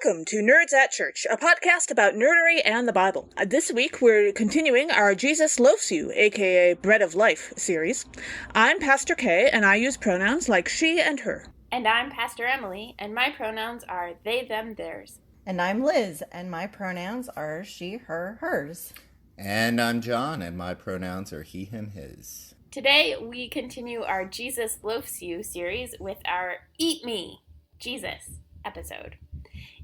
Welcome to Nerds at Church, a podcast about nerdery and the Bible. This week we're continuing our Jesus Loafs You, aka Bread of Life, series. I'm Pastor Kay, and I use pronouns like she and her. And I'm Pastor Emily, and my pronouns are they, them, theirs. And I'm Liz, and my pronouns are she, her, hers. And I'm John, and my pronouns are he, him, his. Today we continue our Jesus Loafs You series with our Eat Me, Jesus episode.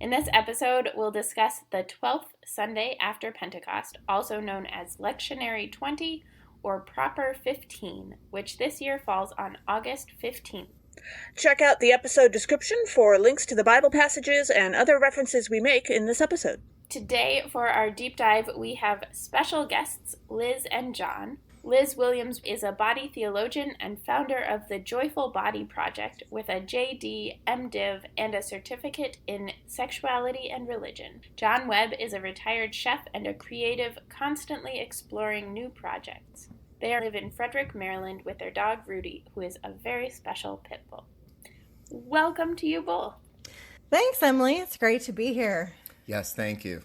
In this episode, we'll discuss the 12th Sunday after Pentecost, also known as Lectionary 20 or Proper 15, which this year falls on August 15th. Check out the episode description for links to the Bible passages and other references we make in this episode. Today, for our deep dive, we have special guests, Liz and John. Liz Williams is a body theologian and founder of the Joyful Body Project with a JD, MDiv, and a certificate in sexuality and religion. John Webb is a retired chef and a creative, constantly exploring new projects. They live in Frederick, Maryland with their dog Rudy, who is a very special pit bull. Welcome to you both. Thanks, Emily. It's great to be here. Yes, thank you.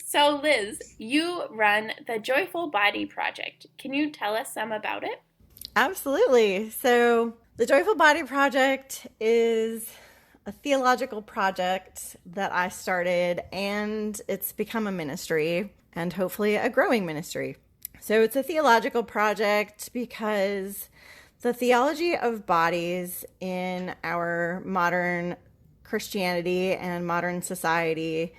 So, Liz, you run the Joyful Body Project. Can you tell us some about it? Absolutely. So, the Joyful Body Project is a theological project that I started, and it's become a ministry, and hopefully a growing ministry. So, it's a theological project because the theology of bodies in our modern Christianity and modern society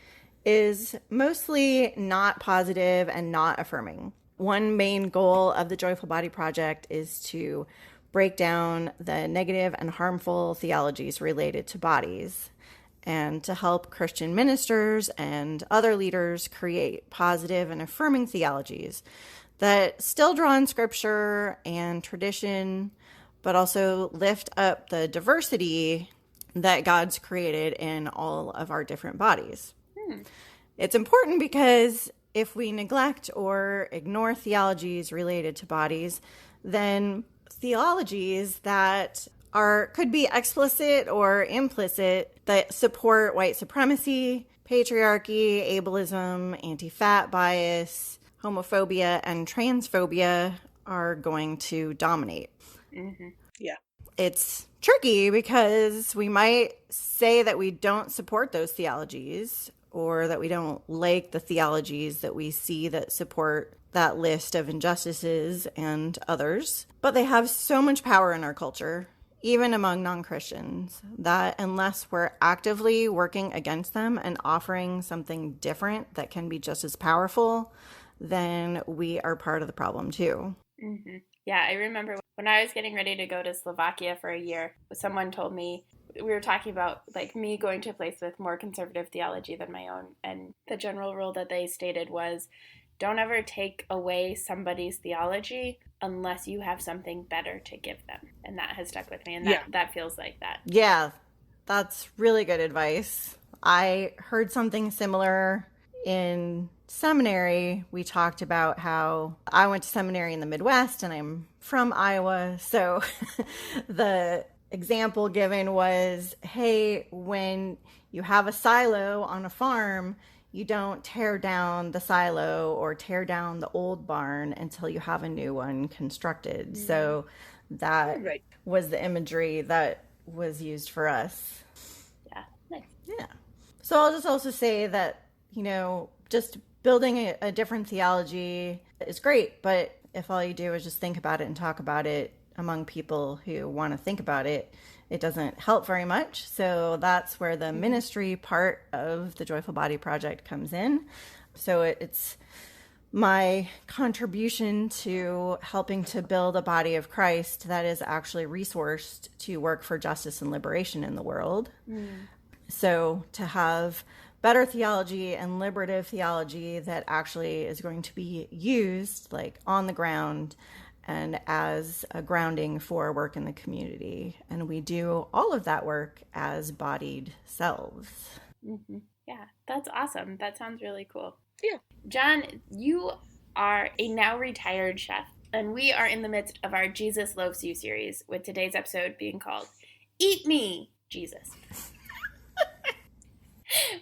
is mostly not positive and not affirming. One main goal of the Joyful Body Project is to break down the negative and harmful theologies related to bodies and to help Christian ministers and other leaders create positive and affirming theologies that still draw on scripture and tradition, but also lift up the diversity that God's created in all of our different bodies. It's important because if we neglect or ignore theologies related to bodies, then theologies that could be explicit or implicit that support white supremacy, patriarchy, ableism, anti-fat bias, homophobia, and transphobia are going to dominate. Mm-hmm. Yeah. It's tricky because we might say that we don't support those theologies or that we don't like the theologies that we see that support that list of injustices and others. But they have so much power in our culture, even among non-Christians, that unless we're actively working against them and offering something different that can be just as powerful, then we are part of the problem too. Mm-hmm. Yeah, I remember when I was getting ready to go to Slovakia for a year, someone told me, we were talking about like me going to a place with more conservative theology than my own. And the general rule that they stated was, don't ever take away somebody's theology unless you have something better to give them. And that has stuck with me. And that feels like that. Yeah, that's really good advice. I heard something similar in seminary. We talked about how I went to seminary in the Midwest and I'm from Iowa. So the example given was, hey, when you have a silo on a farm, you don't tear down the silo or tear down the old barn until you have a new one constructed. Mm-hmm. So that was the imagery that was used for us. Yeah. Nice. Yeah. So I'll just also say that, just building a different theology is great, but if all you do is just think about it and talk about it among people who want to think about it, it doesn't help very much. So that's where the ministry part of the Joyful Body Project comes in. So it's my contribution to helping to build a body of Christ that is actually resourced to work for justice and liberation in the world. So to have better theology and liberative theology that actually is going to be used like on the ground and as a grounding for work in the community. And we do all of that work as bodied selves. Mm-hmm. Yeah, that's awesome. That sounds really cool. Yeah. John, you are a now retired chef, and we are in the midst of our Jesus Loafs You series, with today's episode being called Eat Me, Jesus.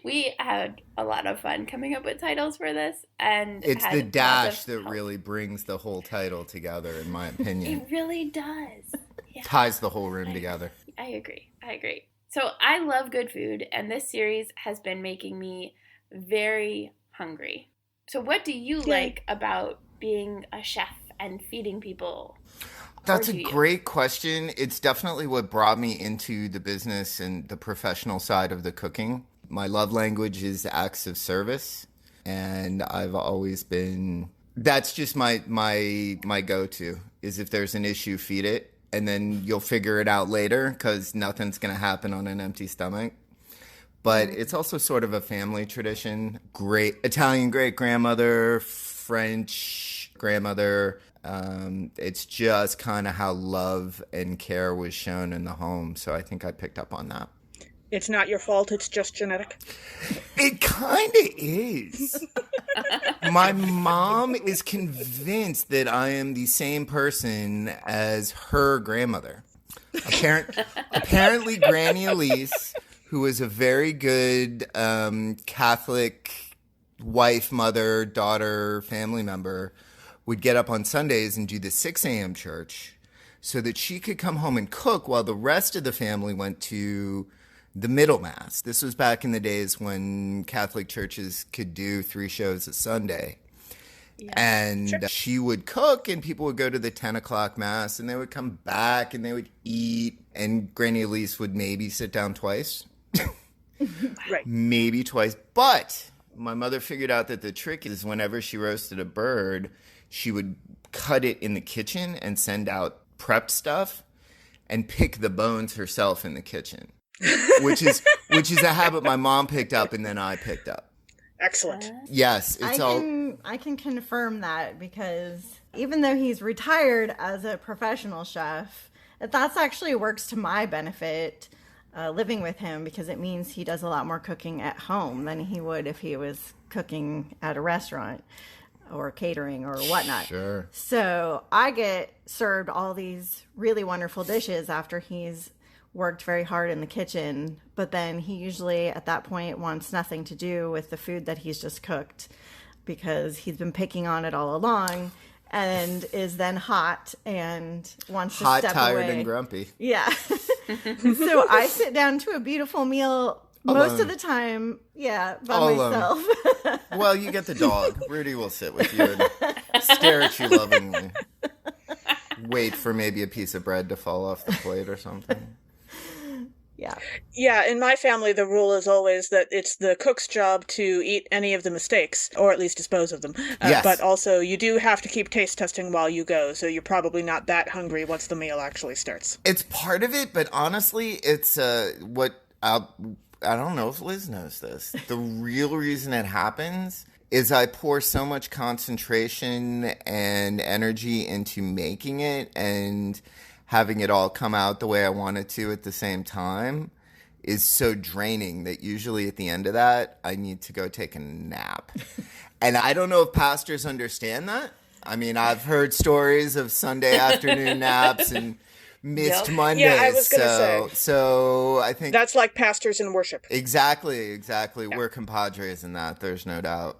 We had a lot of fun coming up with titles for this, and It's had the lots of dash that help. really brings the whole title together, in my opinion. It really does. Yeah. Ties the whole room together. I agree. So I love good food, and this series has been making me very hungry. So what do you like about being a chef and feeding people? That's a great question. It's definitely what brought me into the business and the professional side of the cooking. My love language is acts of service, and I've always been, that's just my go-to, is if there's an issue, feed it, and then you'll figure it out later, because nothing's going to happen on an empty stomach. But it's also sort of a family tradition. Great Italian great-grandmother, French grandmother. It's just kind of how love and care was shown in the home. So I think I picked up on that. It's not your fault, it's just genetic. It kind of is. My mom is convinced that I am the same person as her grandmother. Apparently, Granny Elise, who was a very good Catholic wife, mother, daughter, family member, would get up on Sundays and do the 6 a.m. church so that she could come home and cook while the rest of the family went to the middle mass. This was back in the days when Catholic churches could do 3 shows a Sunday. Yeah. And she would cook, and people would go to the 10 o'clock mass, and they would come back, and they would eat, and Granny Elise would maybe sit down twice. Right. Maybe twice. But my mother figured out that the trick is whenever she roasted a bird, she would cut it in the kitchen and send out prepped stuff and pick the bones herself in the kitchen. which is a habit my mom picked up and then I picked up. Excellent. Yes, I can confirm that, because even though he's retired as a professional chef, that's actually works to my benefit living with him, because it means he does a lot more cooking at home than he would if he was cooking at a restaurant or catering or whatnot. Sure. So I get served all these really wonderful dishes after he's worked very hard in the kitchen, but then he usually at that point wants nothing to do with the food that he's just cooked, because he's been picking on it all along and is then hot and wants to step tired, away. and grumpy. Yeah. So I sit down to a beautiful meal most of the time, by myself. Well, you get the dog. Rudy will sit with you and stare at you lovingly. Wait for maybe a piece of bread to fall off the plate or something. Yeah. Yeah, in my family, the rule is always that it's the cook's job to eat any of the mistakes, or at least dispose of them. Yes. But also, you do have to keep taste testing while you go, so you're probably not that hungry once the meal actually starts. It's part of it, but honestly, it's I don't know if Liz knows this. The real reason it happens is I pour so much concentration and energy into making it and having it all come out the way I want it to at the same time is so draining that usually at the end of that, I need to go take a nap. And I don't know if pastors understand that. I mean, I've heard stories of Sunday afternoon naps and missed Mondays. Yeah, I was going to say. So I think that's like pastors in worship. Exactly. Yeah. We're compadres in that. There's no doubt.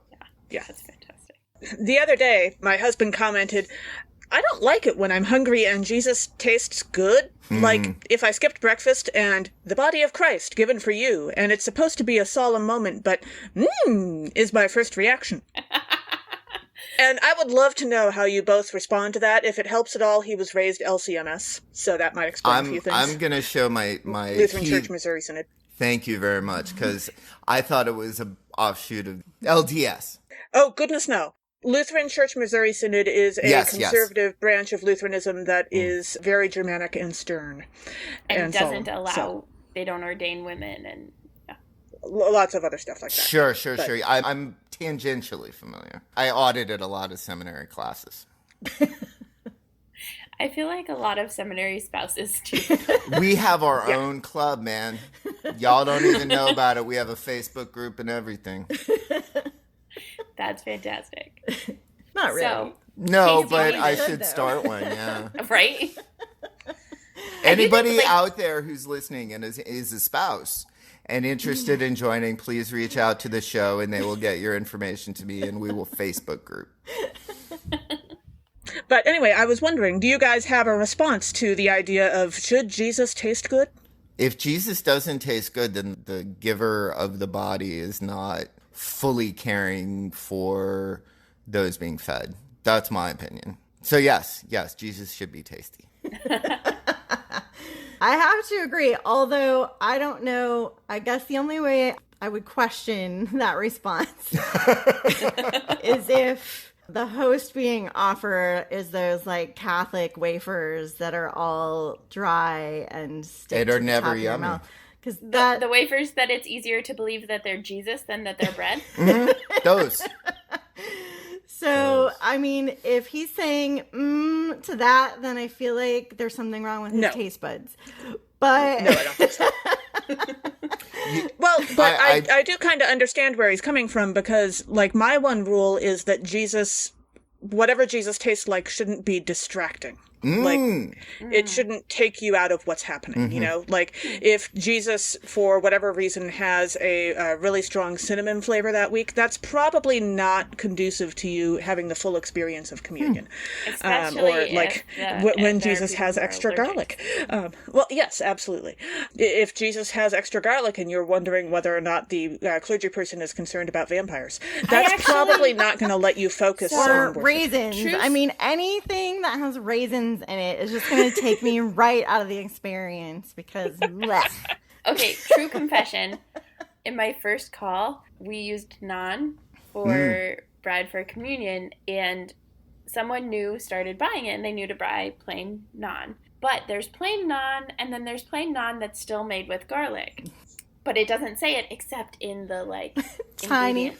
Yeah. That's fantastic. The other day, my husband commented, I don't like it when I'm hungry and Jesus tastes good. Like if I skipped breakfast and the body of Christ given for you, and it's supposed to be a solemn moment, but is my first reaction. And I would love to know how you both respond to that. If it helps at all, he was raised LCMS, so that might explain a few things. I'm going to show my Lutheran Church Missouri Synod. Thank you very much, because I thought it was an offshoot of LDS. Oh, goodness no. Lutheran Church Missouri Synod is a conservative branch of Lutheranism that is very Germanic and stern. And doesn't allow, they don't ordain women and lots of other stuff like that. Sure. I'm tangentially familiar. I audited a lot of seminary classes. I feel like a lot of seminary spouses too. We have our own club, man. Y'all don't even know about it. We have a Facebook group and everything. That's fantastic. Not really. So, no, but I should start one, yeah. Right? Anybody out there who's listening and is a spouse and interested in joining, please reach out to the show and they will get your information to me and we will Facebook group. But anyway, I was wondering, do you guys have a response to the idea of should Jesus taste good? If Jesus doesn't taste good, then the giver of the body is not fully caring for those being fed. That's my opinion. So yes, Jesus should be tasty. I have to agree, although I don't know. I guess the only way I would question that response is if the host being offered is those like Catholic wafers that are all dry and stick to the never top of your yummy. mouth. Because The wafers that it's easier to believe that they're Jesus than that they're bread. Those. So, I mean, if he's saying to that, then I feel like there's something wrong with his taste buds. But No, I don't think so. Well, but I do kind of understand where he's coming from, because, like, my one rule is that Jesus, whatever Jesus tastes like, shouldn't be distracting. Like, it shouldn't take you out of what's happening, you know? Like, if Jesus, for whatever reason, has a really strong cinnamon flavor that week, that's probably not conducive to you having the full experience of communion. Especially or, like, when Jesus has extra garlic. Well, yes, absolutely. If Jesus has extra garlic and you're wondering whether or not the clergy person is concerned about vampires, that's probably not going to let you focus on or worship. raisins. I mean, anything that has raisins in it is just going to take me right out of the experience because bleh. Okay, true confession. In my first call, we used naan for bread for communion, and someone new started buying it, and they knew to buy plain naan. But there's plain naan, and then there's plain naan that's still made with garlic. But it doesn't say it except in the, like, Tiny ingredients.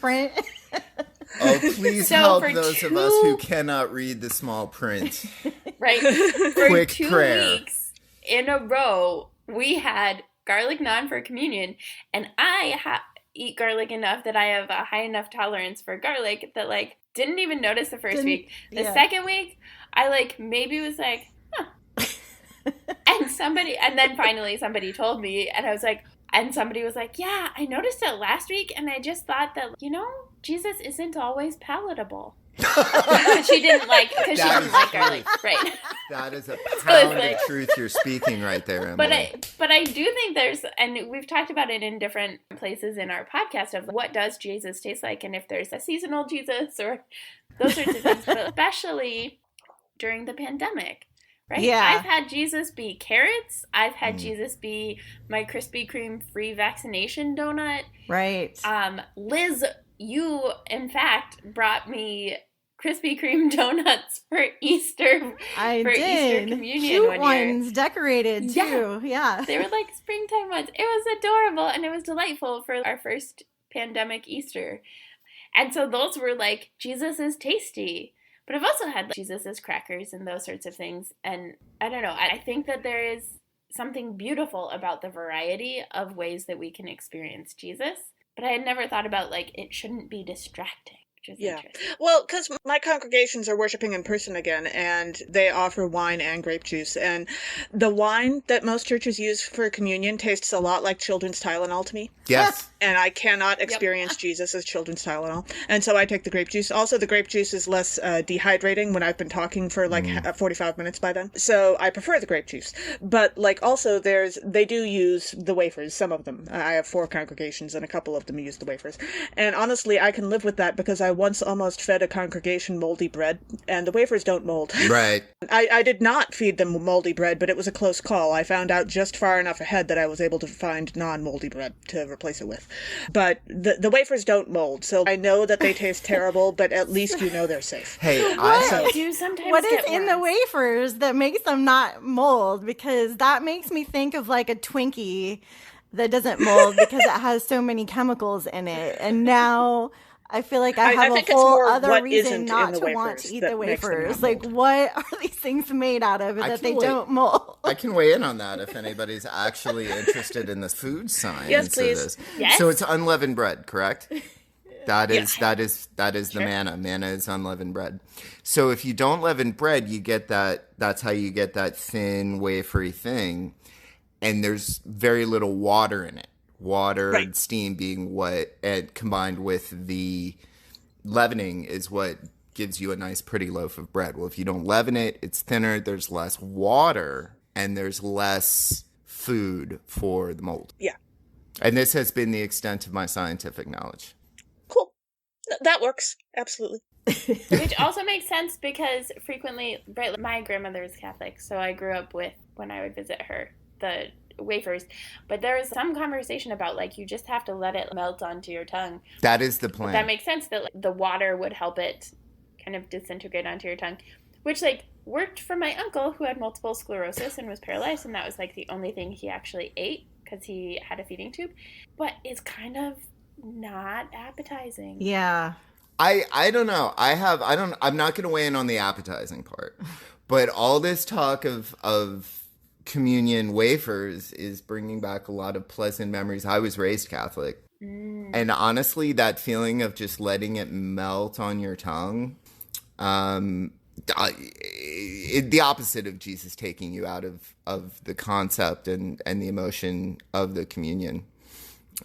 print. Oh, please So help for those of us who cannot read the small print. Right. For Quick 2 prayer. weeks in a row, we had garlic naan for communion, and I eat garlic enough that I have a high enough tolerance for garlic that, like, didn't even notice the first week. The second week, I, like, maybe was like, huh. And then finally somebody told me, and I was like, and somebody was like, yeah, I noticed it last week, and I just thought that, you know, Jesus isn't always palatable. Because she didn't like garlic. Right. That is a pound of truth you're speaking right there, Emily. But I do think there's, and we've talked about it in different places in our podcast, of what does Jesus taste like, and if there's a seasonal Jesus or those sorts of things, but especially during the pandemic. Right? Yeah. I've had Jesus be carrots. I've had Jesus be my Krispy Kreme free vaccination donut. Right. Liz, you, in fact, brought me Krispy Kreme donuts for Easter. I for did. Easter communion Cute one ones, year. decorated too. Yeah. They were like springtime ones. It was adorable, and it was delightful for our first pandemic Easter. And so those were like, Jesus is tasty. But I've also had like, Jesus' crackers and those sorts of things. And I don't know. I think that there is something beautiful about the variety of ways that we can experience Jesus. But I had never thought about, like, it shouldn't be distracting. Which is interesting. Well, because my congregations are worshiping in person again, and they offer wine and grape juice. And the wine that most churches use for communion tastes a lot like children's Tylenol to me. Yes. And I cannot experience Jesus as children's Tylenol. And so I take the grape juice. Also, the grape juice is less dehydrating when I've been talking for like 45 minutes by then. So I prefer the grape juice. But like also they do use the wafers, some of them. I have 4 congregations and a couple of them use the wafers. And honestly, I can live with that because I once almost fed a congregation moldy bread and the wafers don't mold. Right. I did not feed them moldy bread, but it was a close call. I found out just far enough ahead that I was able to find non-moldy bread to replace it with. But the wafers don't mold, so I know that they taste terrible, but at least you know they're safe. Hey, I do sometimes What is get in the worms. wafers that makes them not mold? Because that makes me think of like a Twinkie that doesn't mold because it has so many chemicals in it. And now I feel like I have think a it's whole more other what reason isn't not in the to want wafers to eat that the makes them not wafers. Like, mold. what are these things made out of that they don't mold? I can weigh in on that if anybody's actually interested in the food science Yes, of please. this. Yes. So it's unleavened bread, correct? That is Yes. the manna. Manna is unleavened bread. So if you don't leaven bread, you get that's how you get that thin, wafery thing. And there's very little water in it. water Right. and steam being what, and combined with the leavening is what gives you a nice pretty loaf of bread. Well, if you don't leaven it, it's thinner, there's less water, and there's less food for the mold. Yeah. And this has been the extent of my scientific knowledge. Cool. That works. Absolutely. Which also makes sense because frequently, right, my grandmother is Catholic, so I grew up with, when I would visit her, the wafers. But there was some conversation about, like, you just have to let it melt onto your tongue. That is the plan. That makes sense that, like, the water would help it kind of disintegrate onto your tongue, which, like, worked for my uncle who had multiple sclerosis and was paralyzed, and that was, like, the only thing he actually ate because he had a feeding tube. But it's kind of not appetizing. Yeah. I don't know. I'm not going to weigh in on the appetizing part. But all this talk of communion wafers is bringing back a lot of pleasant memories. I was raised Catholic. And honestly, that feeling of just letting it melt on your tongue, the opposite of Jesus taking you out of the concept and the emotion of the communion.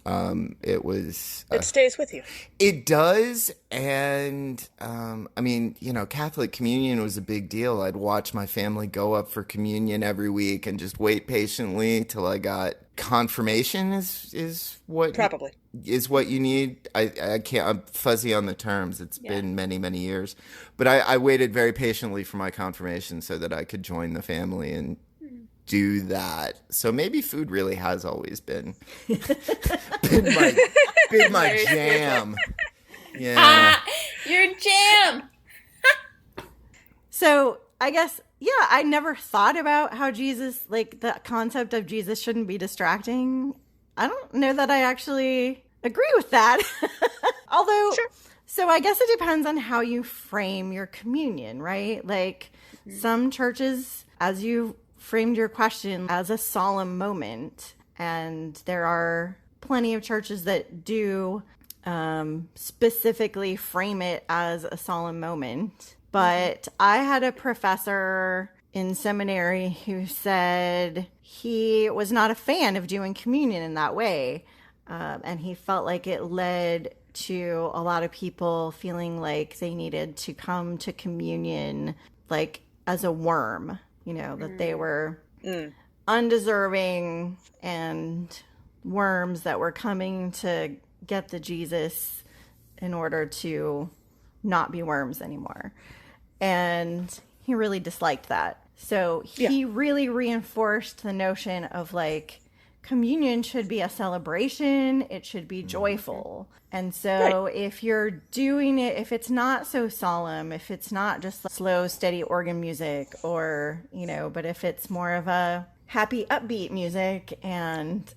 It was... It stays with you. It does, and I mean, Catholic communion was a big deal. I'd watch my family go up for communion every week and just wait patiently till I got confirmation. Is what Probably is what you need. I can't. I'm fuzzy on the terms. It's been many, many years, but I waited very patiently for my confirmation so that I could join the family and do that. So maybe food really has always been my jam. Yeah. Your jam. So I guess, I never thought about how Jesus, like the concept of Jesus shouldn't be distracting. I don't know that I actually agree with that. Although, Sure. So I guess it depends on how you frame your communion, right? Like some churches, as you framed your question, as a solemn moment, and there are plenty of churches that do specifically frame it as a solemn moment. But I had a professor in seminary who said he was not a fan of doing communion in that way. And he felt like it led to a lot of people feeling like they needed to come to communion like as a worm, that they were undeserving and worms that were coming to get the Jesus in order to not be worms anymore. And he really disliked that. So he really reinforced the notion of like communion should be a celebration. It should be joyful. And so if you're doing it, if it's not so solemn, if it's not just slow, steady organ music or, but if it's more of a happy, upbeat music and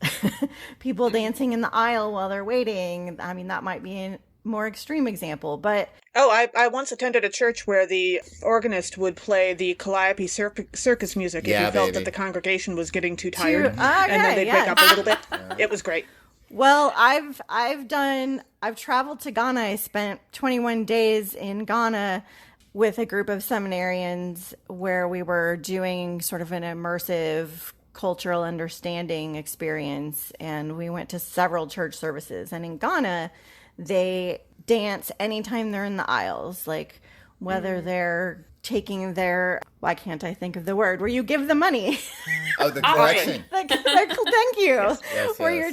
people dancing in the aisle while they're waiting, I mean, that might be a more extreme example, but... Oh, I once attended a church where the organist would play the Calliope circus music if he felt that the congregation was getting too tired, and then they'd break up a little bit. It was great. Well, I've traveled to Ghana. I spent 21 days in Ghana with a group of seminarians where we were doing sort of an immersive cultural understanding experience, and we went to several church services. And in Ghana, they dance anytime they're in the aisles, like whether they're taking their, why can't I think of the word, where you give the money. Oh, the collection. Thank you. Yes, where you're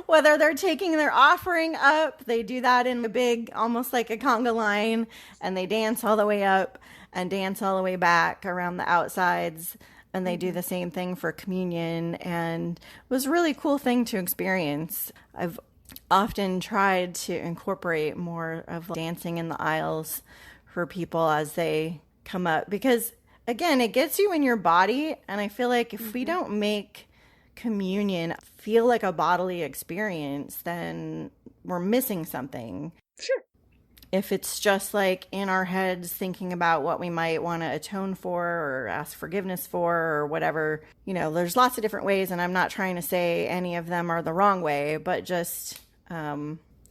whether they're taking their offering up, they do that in a big, almost like a conga line, and they dance all the way up and dance all the way back around the outsides. And they do the same thing for communion. And it was a really cool thing to experience. I've often tried to incorporate more of dancing in the aisles for people as they come up, because again, it gets you in your body. And I feel like if we don't make communion feel like a bodily experience, then we're missing something. Sure. If it's just like in our heads thinking about what we might want to atone for or ask forgiveness for or whatever, there's lots of different ways, and I'm not trying to say any of them are the wrong way, but just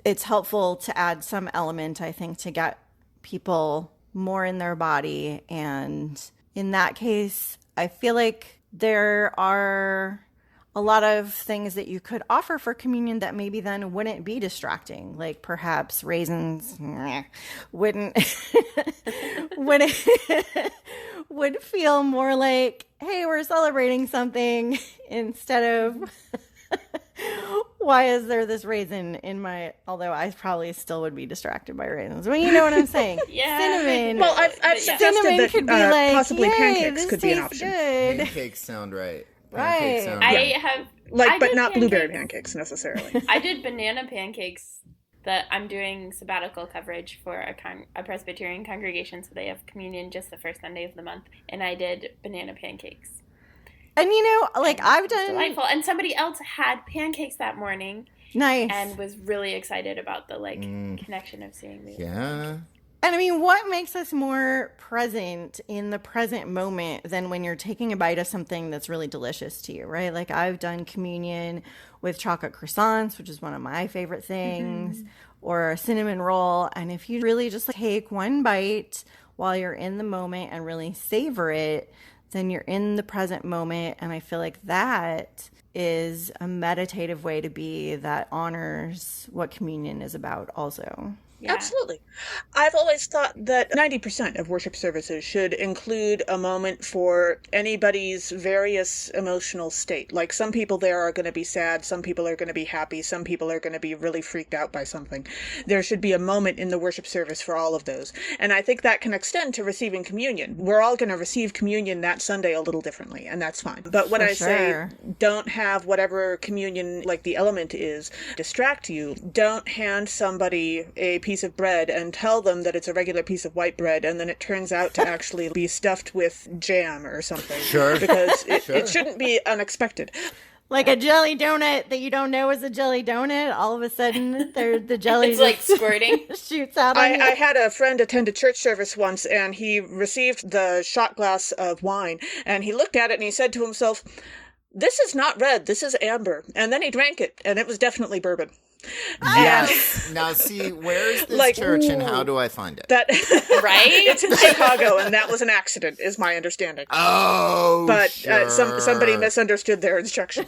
it's helpful to add some element, I think, to get people more in their body. And in that case, I feel like there are a lot of things that you could offer for communion that maybe then wouldn't be distracting, like perhaps raisins wouldn't wouldn't would feel more like, hey, we're celebrating something instead of why is there this raisin in my, although I probably still would be distracted by raisins. Well, you know what I'm saying? Yeah. Cinnamon. Well, I've suggested cinnamon that could be like, possibly yay, pancakes this could be an tastes option. good. Pancakes sound right. Right. Pancakes sound I right. have Like, I but did not blueberry pancakes necessarily. I did banana pancakes. That I'm doing sabbatical coverage for a Presbyterian congregation, so they have communion just the first Sunday of the month, and I did banana pancakes. And you know, like I've done Delightful. And somebody else had pancakes that morning nice. and was really excited about the connection of seeing these. Yeah. And I mean, what makes us more present in the present moment than when you're taking a bite of something that's really delicious to you, right? Like I've done communion with chocolate croissants, which is one of my favorite things, or a cinnamon roll. And if you really just take one bite while you're in the moment and really savor it, then you're in the present moment. And I feel like that is a meditative way to be that honors what communion is about also. Yeah. Absolutely. I've always thought that 90% of worship services should include a moment for anybody's various emotional state. Like some people there are going to be sad, some people are going to be happy, some people are going to be really freaked out by something. There should be a moment in the worship service for all of those. And I think that can extend to receiving communion. We're all going to receive communion that Sunday a little differently, and that's fine. But when I say don't have whatever communion, like the element is, distract you, don't hand somebody a piece of bread and tell them that it's a regular piece of white bread, and then it turns out to actually be stuffed with jam or something. Sure. Because it shouldn't be unexpected. Like a jelly donut that you don't know is a jelly donut. All of a sudden, the jelly It's like squirting. shoots out on you. I had a friend attend a church service once, and he received the shot glass of wine, and he looked at it and he said to himself, "This is not red, this is amber." And then he drank it, and it was definitely bourbon. Yes. Now, see, where is this church and how do I find it? That Right? It's in Chicago, and that was an accident, is my understanding. Oh, But sure. somebody misunderstood their instruction.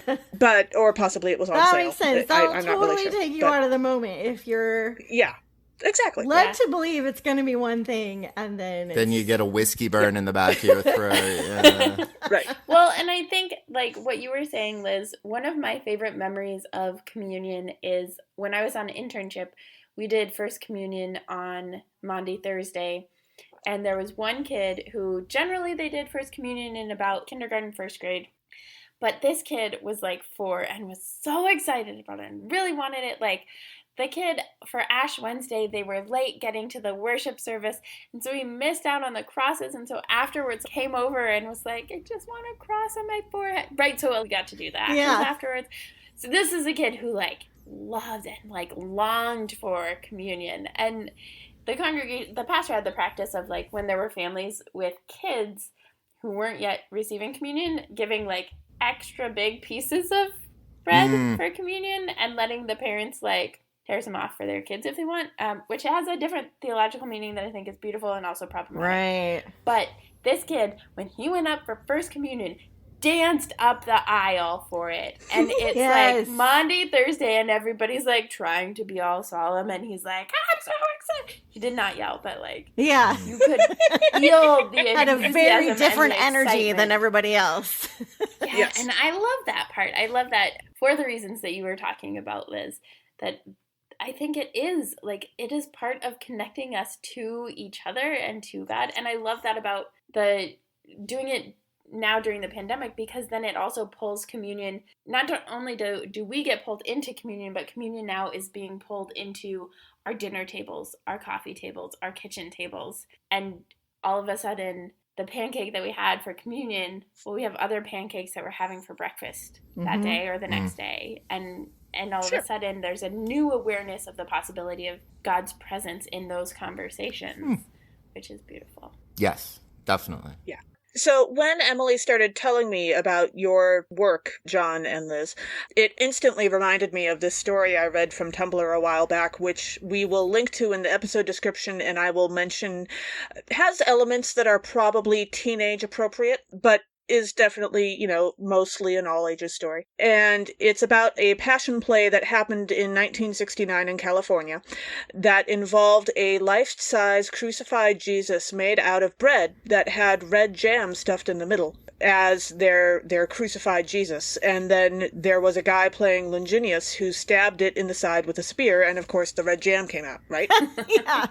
Or possibly it was on that sale. makes sense. I- That'll I'm totally not really sure. take you But out of the moment if you're yeah, exactly. led to believe it's going to be one thing, and then Then you get a whiskey burn in the back of your throat. Yeah. Right. Well, and I think, like what you were saying, Liz, one of my favorite memories of communion is when I was on an internship, we did First Communion on Maundy Thursday, and there was one kid who generally they did First Communion in about kindergarten, first grade. But this kid was like 4 and was so excited about it and really wanted it. Like the kid for Ash Wednesday, they were late getting to the worship service. And so he missed out on the crosses. And so afterwards came over and was like, I just want a cross on my forehead. Right. So we got to do that afterwards. So this is a kid who like loved and like longed for communion. And the pastor had the practice of like when there were families with kids who weren't yet receiving communion, giving like extra big pieces of bread for communion and letting the parents like tear some off for their kids if they want, which has a different theological meaning that I think is beautiful and also problematic. right. But this kid, when he went up for First Communion, danced up the aisle for it. And it's Yes. like Maundy Thursday and everybody's like trying to be all solemn and he's like, I'm so excited. He did not yell, but like Yeah. you could feel the Had a enthusiasm very and different the energy excitement. than everybody else. Yeah, Yes. and I love that part. I love that for the reasons that you were talking about, Liz, that I think it is part of connecting us to each other and to God. And I love that about the doing it now during the pandemic, because then it also pulls communion. Not only do we get pulled into communion, but communion now is being pulled into our dinner tables, our coffee tables, our kitchen tables. And all of a sudden, the pancake that we had for communion, well, we have other pancakes that we're having for breakfast that day or the next day. And all of a sudden, there's a new awareness of the possibility of God's presence in those conversations, which is beautiful. Yes, definitely. Yeah. So when Emily started telling me about your work, John and Liz, it instantly reminded me of this story I read from Tumblr a while back, which we will link to in the episode description, and I will mention has elements that are probably teenage appropriate, but is definitely, mostly an all-ages story. And it's about a passion play that happened in 1969 in California that involved a life-size crucified Jesus made out of bread that had red jam stuffed in the middle as their crucified Jesus. And then there was a guy playing Longinus who stabbed it in the side with a spear, and of course the red jam came out, right? Yeah.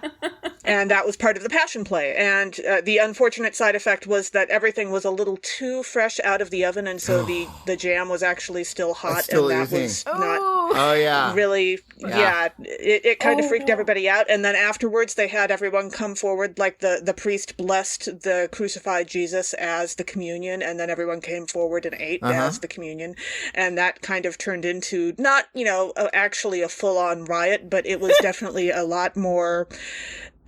And that was part of the passion play. And the unfortunate side effect was that everything was a little too fresh out of the oven, and so the jam was actually still hot, still and that oozing. was not yeah. really, it kind of freaked everybody out. And then afterwards they had everyone come forward, like the priest blessed the crucified Jesus as the communion, and then everyone came forward and ate as the communion. And that kind of turned into not, actually a full-on riot, but it was definitely a lot more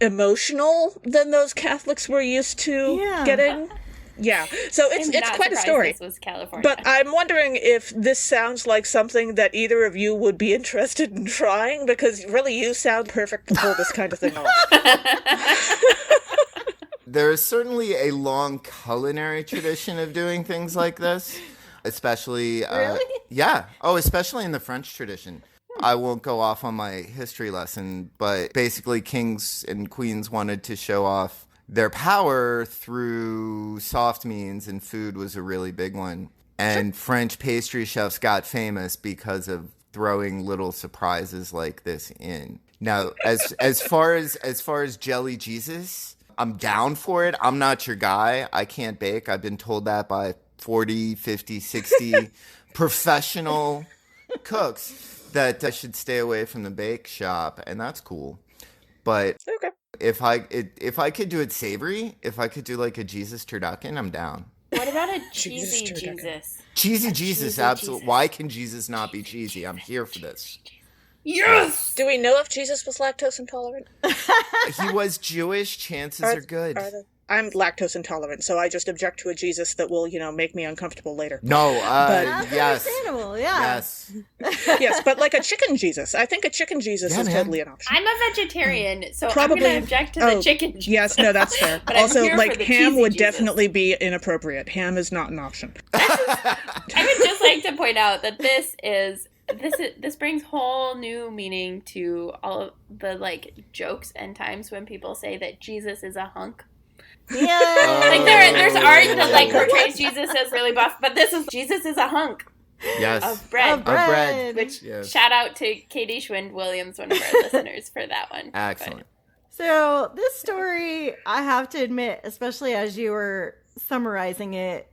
emotional than those Catholics were used to getting. Yeah, so it's quite a story. This was California. But I'm wondering if this sounds like something that either of you would be interested in trying, because really you sound perfect to pull this kind of thing off. There is certainly a long culinary tradition of doing things like this, especially... Really? Yeah. Oh, especially in the French tradition. I won't go off on my history lesson, but basically kings and queens wanted to show off their power through soft means, and food was a really big one. And French pastry chefs got famous because of throwing little surprises like this in. Now, as far as jelly Jesus, I'm down for it. I'm not your guy. I can't bake. I've been told that by 40, 50, 60 professional cooks that I should stay away from the bake shop, and that's cool. But if I could do it savory, if I could do like a Jesus turducken, I'm down. What about a cheesy Jesus? Cheesy Jesus, absolutely. Why can Jesus not be cheesy? I'm here for this. Yes! Do we know if Jesus was lactose intolerant? He was Jewish. Chances are good. I'm lactose intolerant, so I just object to a Jesus that will, make me uncomfortable later. No, That's yes. understandable, yeah. Yes. Yes, but like a chicken Jesus. I think a chicken Jesus is totally an option. I'm a vegetarian, so Probably, I'm going to object to the chicken Jesus. Yes, no, that's fair. But I'm Also, here like, for the ham cheesy would Jesus. definitely be inappropriate. Ham is not an option. I would just like to point out that this brings whole new meaning to all of the jokes and times when people say that Jesus is a hunk. Yeah. There's art that portrays Jesus as really buff, but Jesus is a hunk. Yes. Of bread. Of bread. Which Yes. shout out to Katie Schwind-Williams, one of our listeners, for that one. Excellent. So this story, I have to admit, especially as you were summarizing it,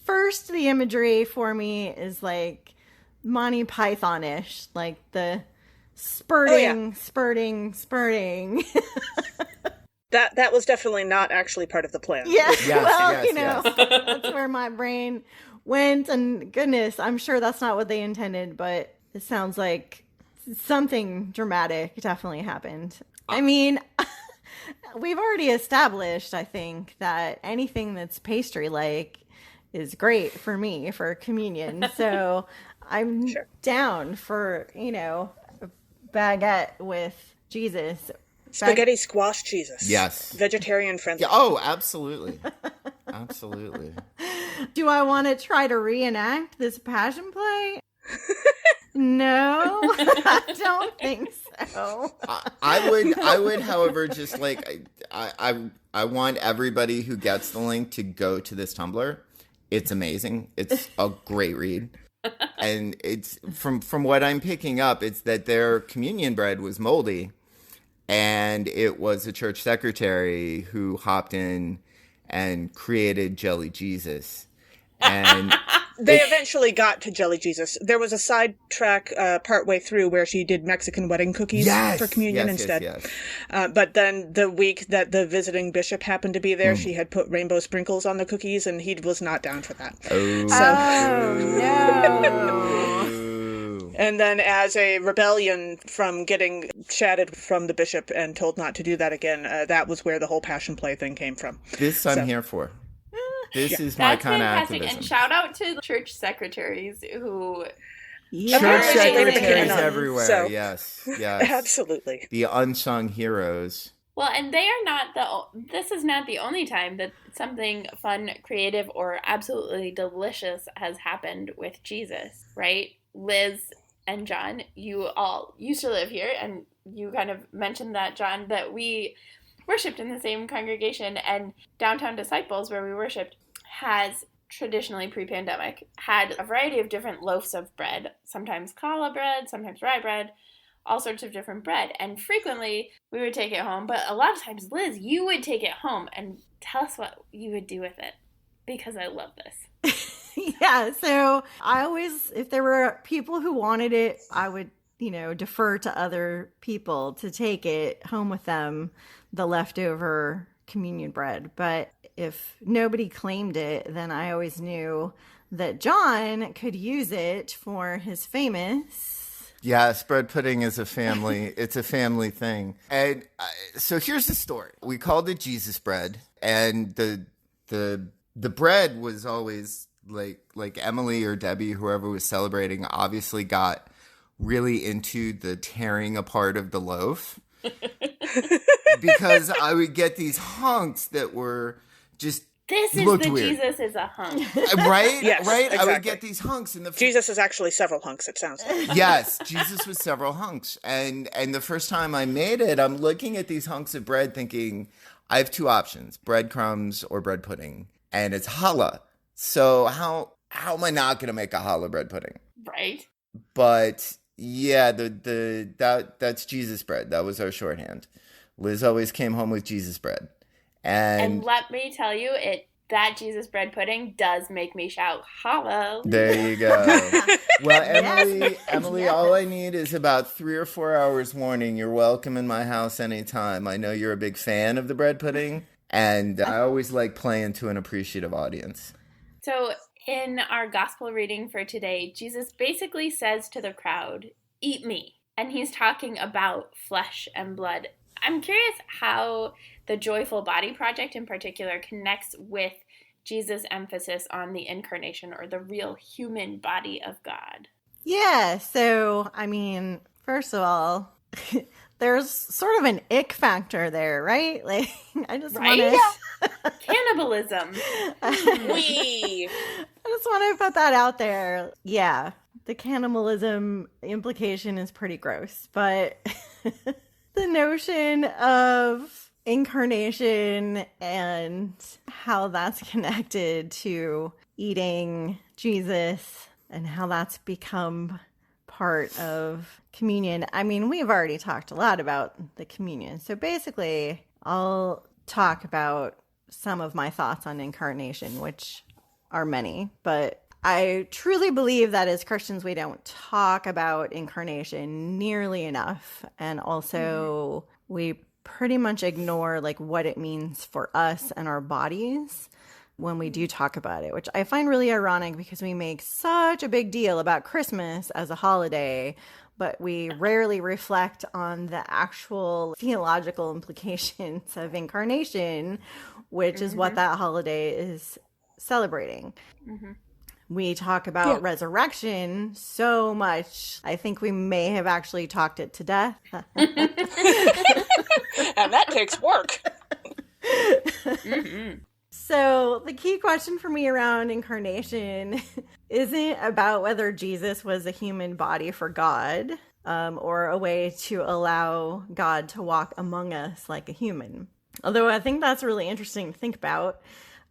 first the imagery for me is like Monty Python-ish, like the spurting. That was definitely not actually part of the plan. Yeah, Yes, that's where my brain went, and goodness, I'm sure that's not what they intended, but it sounds like something dramatic definitely happened. I mean, we've already established, I think, that anything that's pastry-like is great for me for communion, so I'm down for, a baguette with Jesus. Spaghetti squash Jesus. Yes. Vegetarian friendly. Yeah, oh, absolutely. Absolutely. Do I want to try to reenact this passion play? No, I don't think so. I would, however, just I want everybody who gets the link to go to this Tumblr. It's amazing. It's a great read. And it's from what I'm picking up, it's that their communion bread was moldy. And it was a church secretary who hopped in and created Jelly Jesus. And they eventually got to Jelly Jesus. There was a sidetrack partway through where she did Mexican wedding cookies for communion instead. Yes. But then the week that the visiting bishop happened to be there, she had put rainbow sprinkles on the cookies, and he was not down for that. No. And then as a rebellion from getting chatted from the bishop and told not to do that again, that was where the whole passion play thing came from. This I'm here for. This is my kind of activism. And shout out to the church secretaries who... Church secretaries on, everywhere, so. yes. Absolutely. The unsung heroes. Well, and they are not this is not the only time that something fun, creative, or absolutely delicious has happened with Jesus, right? Liz and John, you all used to live here, and you kind of mentioned that, John, that we worshipped in the same congregation, and Downtown Disciples, where we worshipped, has traditionally pre-pandemic had a variety of different loaves of bread, sometimes challah bread, sometimes rye bread, all sorts of different bread. And frequently we would take it home, but a lot of times, Liz, you would take it home and tell us what you would do with it, because I love this. Yeah, so I always, if there were people who wanted it, I would, defer to other people to take it home with them, the leftover communion bread. But if nobody claimed it, then I always knew that John could use it for his famous... Yes, bread pudding is a family. It's a family thing. And so here's the story. We called it Jesus bread, and the bread was always like Emily or Debbie, whoever was celebrating, obviously got really into the tearing apart of the loaf. Because I would get these hunks that were just looked weird. Jesus is a hunk. Right? Yes, right? exactly. I would get these hunks. Jesus is actually several hunks, it sounds like. Yes, Jesus was several hunks. And the first time I made it, I'm looking at these hunks of bread thinking, I have two options, breadcrumbs or bread pudding. And it's challah. So how am I not going to make a challah bread pudding? Right. But yeah, that's Jesus bread. That was our shorthand. Liz always came home with Jesus bread. And let me tell you, that Jesus bread pudding does make me shout, hallelujah. There you go. Well, Emily, Yes. all I need is about 3 or 4 hours warning. You're welcome in my house anytime. I know you're a big fan of the bread pudding, and I always like playing to an appreciative audience. So in our gospel reading for today, Jesus basically says to the crowd, eat me. And he's talking about flesh and blood. I'm curious how the Joyful Body Project in particular connects with Jesus' emphasis on the incarnation, or the real human body of God. Yeah, so, first of all, there's sort of an ick factor there, right? Like, I just want to... Cannibalism. I just want to put that out there. Yeah, the cannibalism implication is pretty gross, but the notion of incarnation and how that's connected to eating Jesus and how that's become part of communion. We've already talked a lot about the communion. So basically, I'll talk about some of my thoughts on incarnation, which are many, but I truly believe that as Christians, we don't talk about incarnation nearly enough. And also we pretty much ignore what it means for us and our bodies when we do talk about it, which I find really ironic because we make such a big deal about Christmas as a holiday, but we rarely reflect on the actual theological implications of incarnation, which is what that holiday is celebrating. We talk about resurrection so much. I think we may have actually talked it to death. And that takes work. So the key question for me around incarnation isn't about whether Jesus was a human body for God, or a way to allow God to walk among us like a human. Although I think that's really interesting to think about.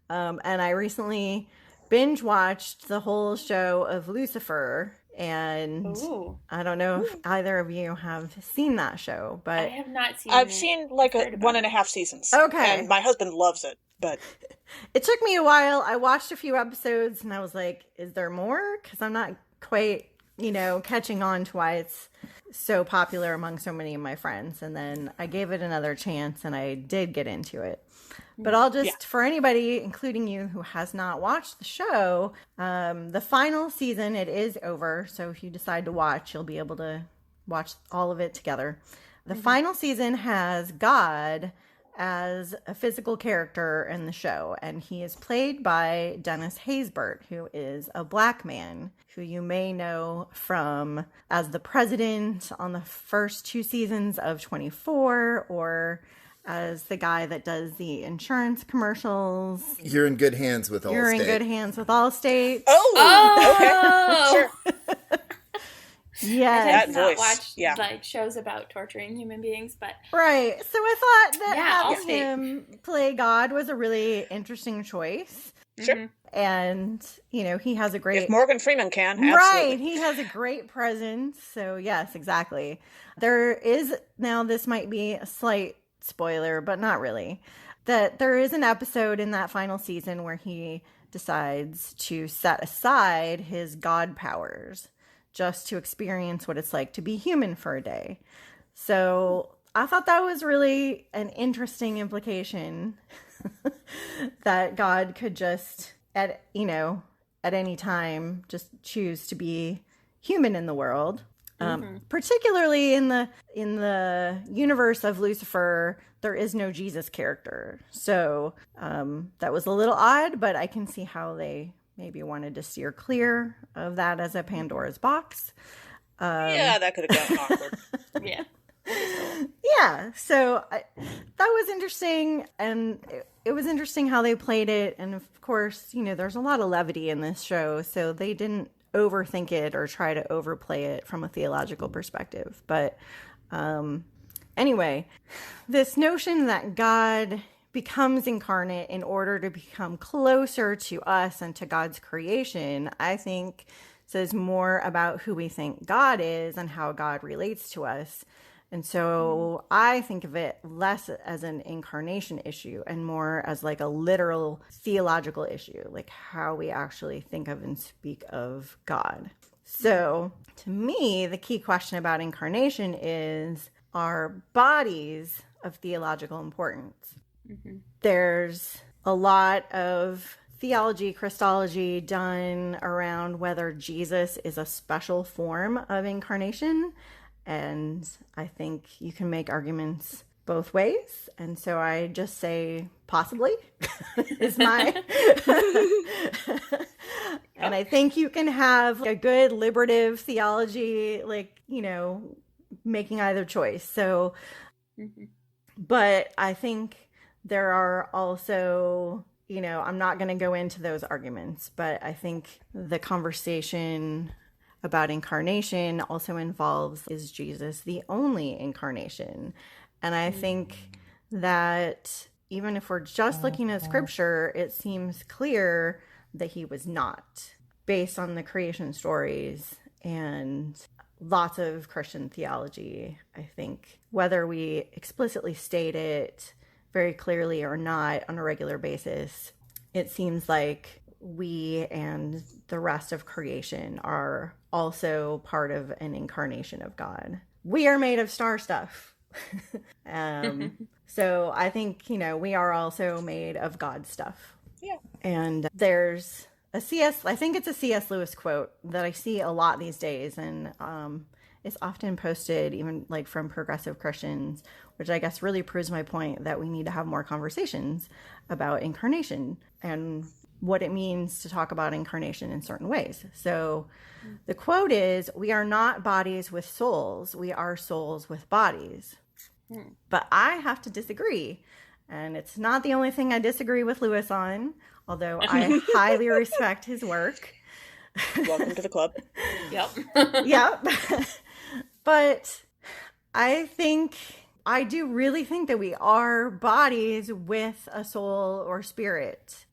And I recently binge watched the whole show of Lucifer, and I don't know if either of you have seen that show, but I have not seen I've seen 1.5 seasons. Okay. And my husband loves it, but it took me a while. I watched a few episodes and I was like, is there more? Because I'm not quite, catching on to why it's so popular among so many of my friends. And then I gave it another chance and I did get into it. But I'll just, for anybody, including you, who has not watched the show, the final season, it is over. So if you decide to watch, you'll be able to watch all of it together. The final season has God as a physical character in the show. And he is played by Dennis Haysbert, who is a black man who you may know from as the president on the first 2 seasons of 24, or as the guy that does the insurance commercials. You're in good hands with Allstate. You're in good hands with Allstate. Oh, okay. Sure. Yeah, I That tend to not voice, watch yeah. like shows about torturing human beings, but right. So I thought that Yeah, having him play God was a really interesting choice. Sure. And, he has a great... If Morgan Freeman can, absolutely. Right. He has a great presence. So, yes, exactly. There is... Now, this might be a slight spoiler, but not really. That there is an episode in that final season where he decides to set aside his God powers just to experience what it's like to be human for a day. So I thought that was really an interesting implication that God could just at any time just choose to be human in the world. Particularly in the universe of Lucifer, there is no Jesus character. So that was a little odd, but I can see how they maybe wanted to steer clear of that as a Pandora's box. Yeah, that could have gotten awkward. yeah. Yeah, so that was interesting, and it was interesting how they played it. And of course, there's a lot of levity in this show, so they didn't overthink it or try to overplay it from a theological perspective. But anyway, this notion that God becomes incarnate in order to become closer to us and to God's creation, I think says more about who we think God is and how God relates to us. And so I think of it less as an incarnation issue and more as like a literal theological issue, like how we actually think of and speak of God. So to me, the key question about incarnation is, are bodies of theological importance? There's a lot of theology, Christology done around whether Jesus is a special form of incarnation. And I think you can make arguments both ways. And so I just say possibly is my... And I think you can have a good liberative theology, making either choice. So, but I think there are also, I'm not going to go into those arguments, but I think the conversation about incarnation also involves, is Jesus the only incarnation? And I think that even if we're just looking at scripture, it seems clear that he was not, based on the creation stories and lots of Christian theology. I think whether we explicitly state it very clearly or not on a regular basis, it seems like we and the rest of creation are also part of an incarnation of God. We are made of star stuff. So I think, we are also made of God stuff. Yeah. And there's I think it's a C.S. Lewis quote that I see a lot these days. And it's often posted even like from progressive Christians, which I guess really proves my point that we need to have more conversations about incarnation and what it means to talk about incarnation in certain ways. So the quote is, "We are not bodies with souls. We are souls with bodies." But I have to disagree. And it's not the only thing I disagree with Lewis on, although I highly respect his work. Welcome to the club. Yep. Yep. But I do really think that we are bodies with a soul or spirit.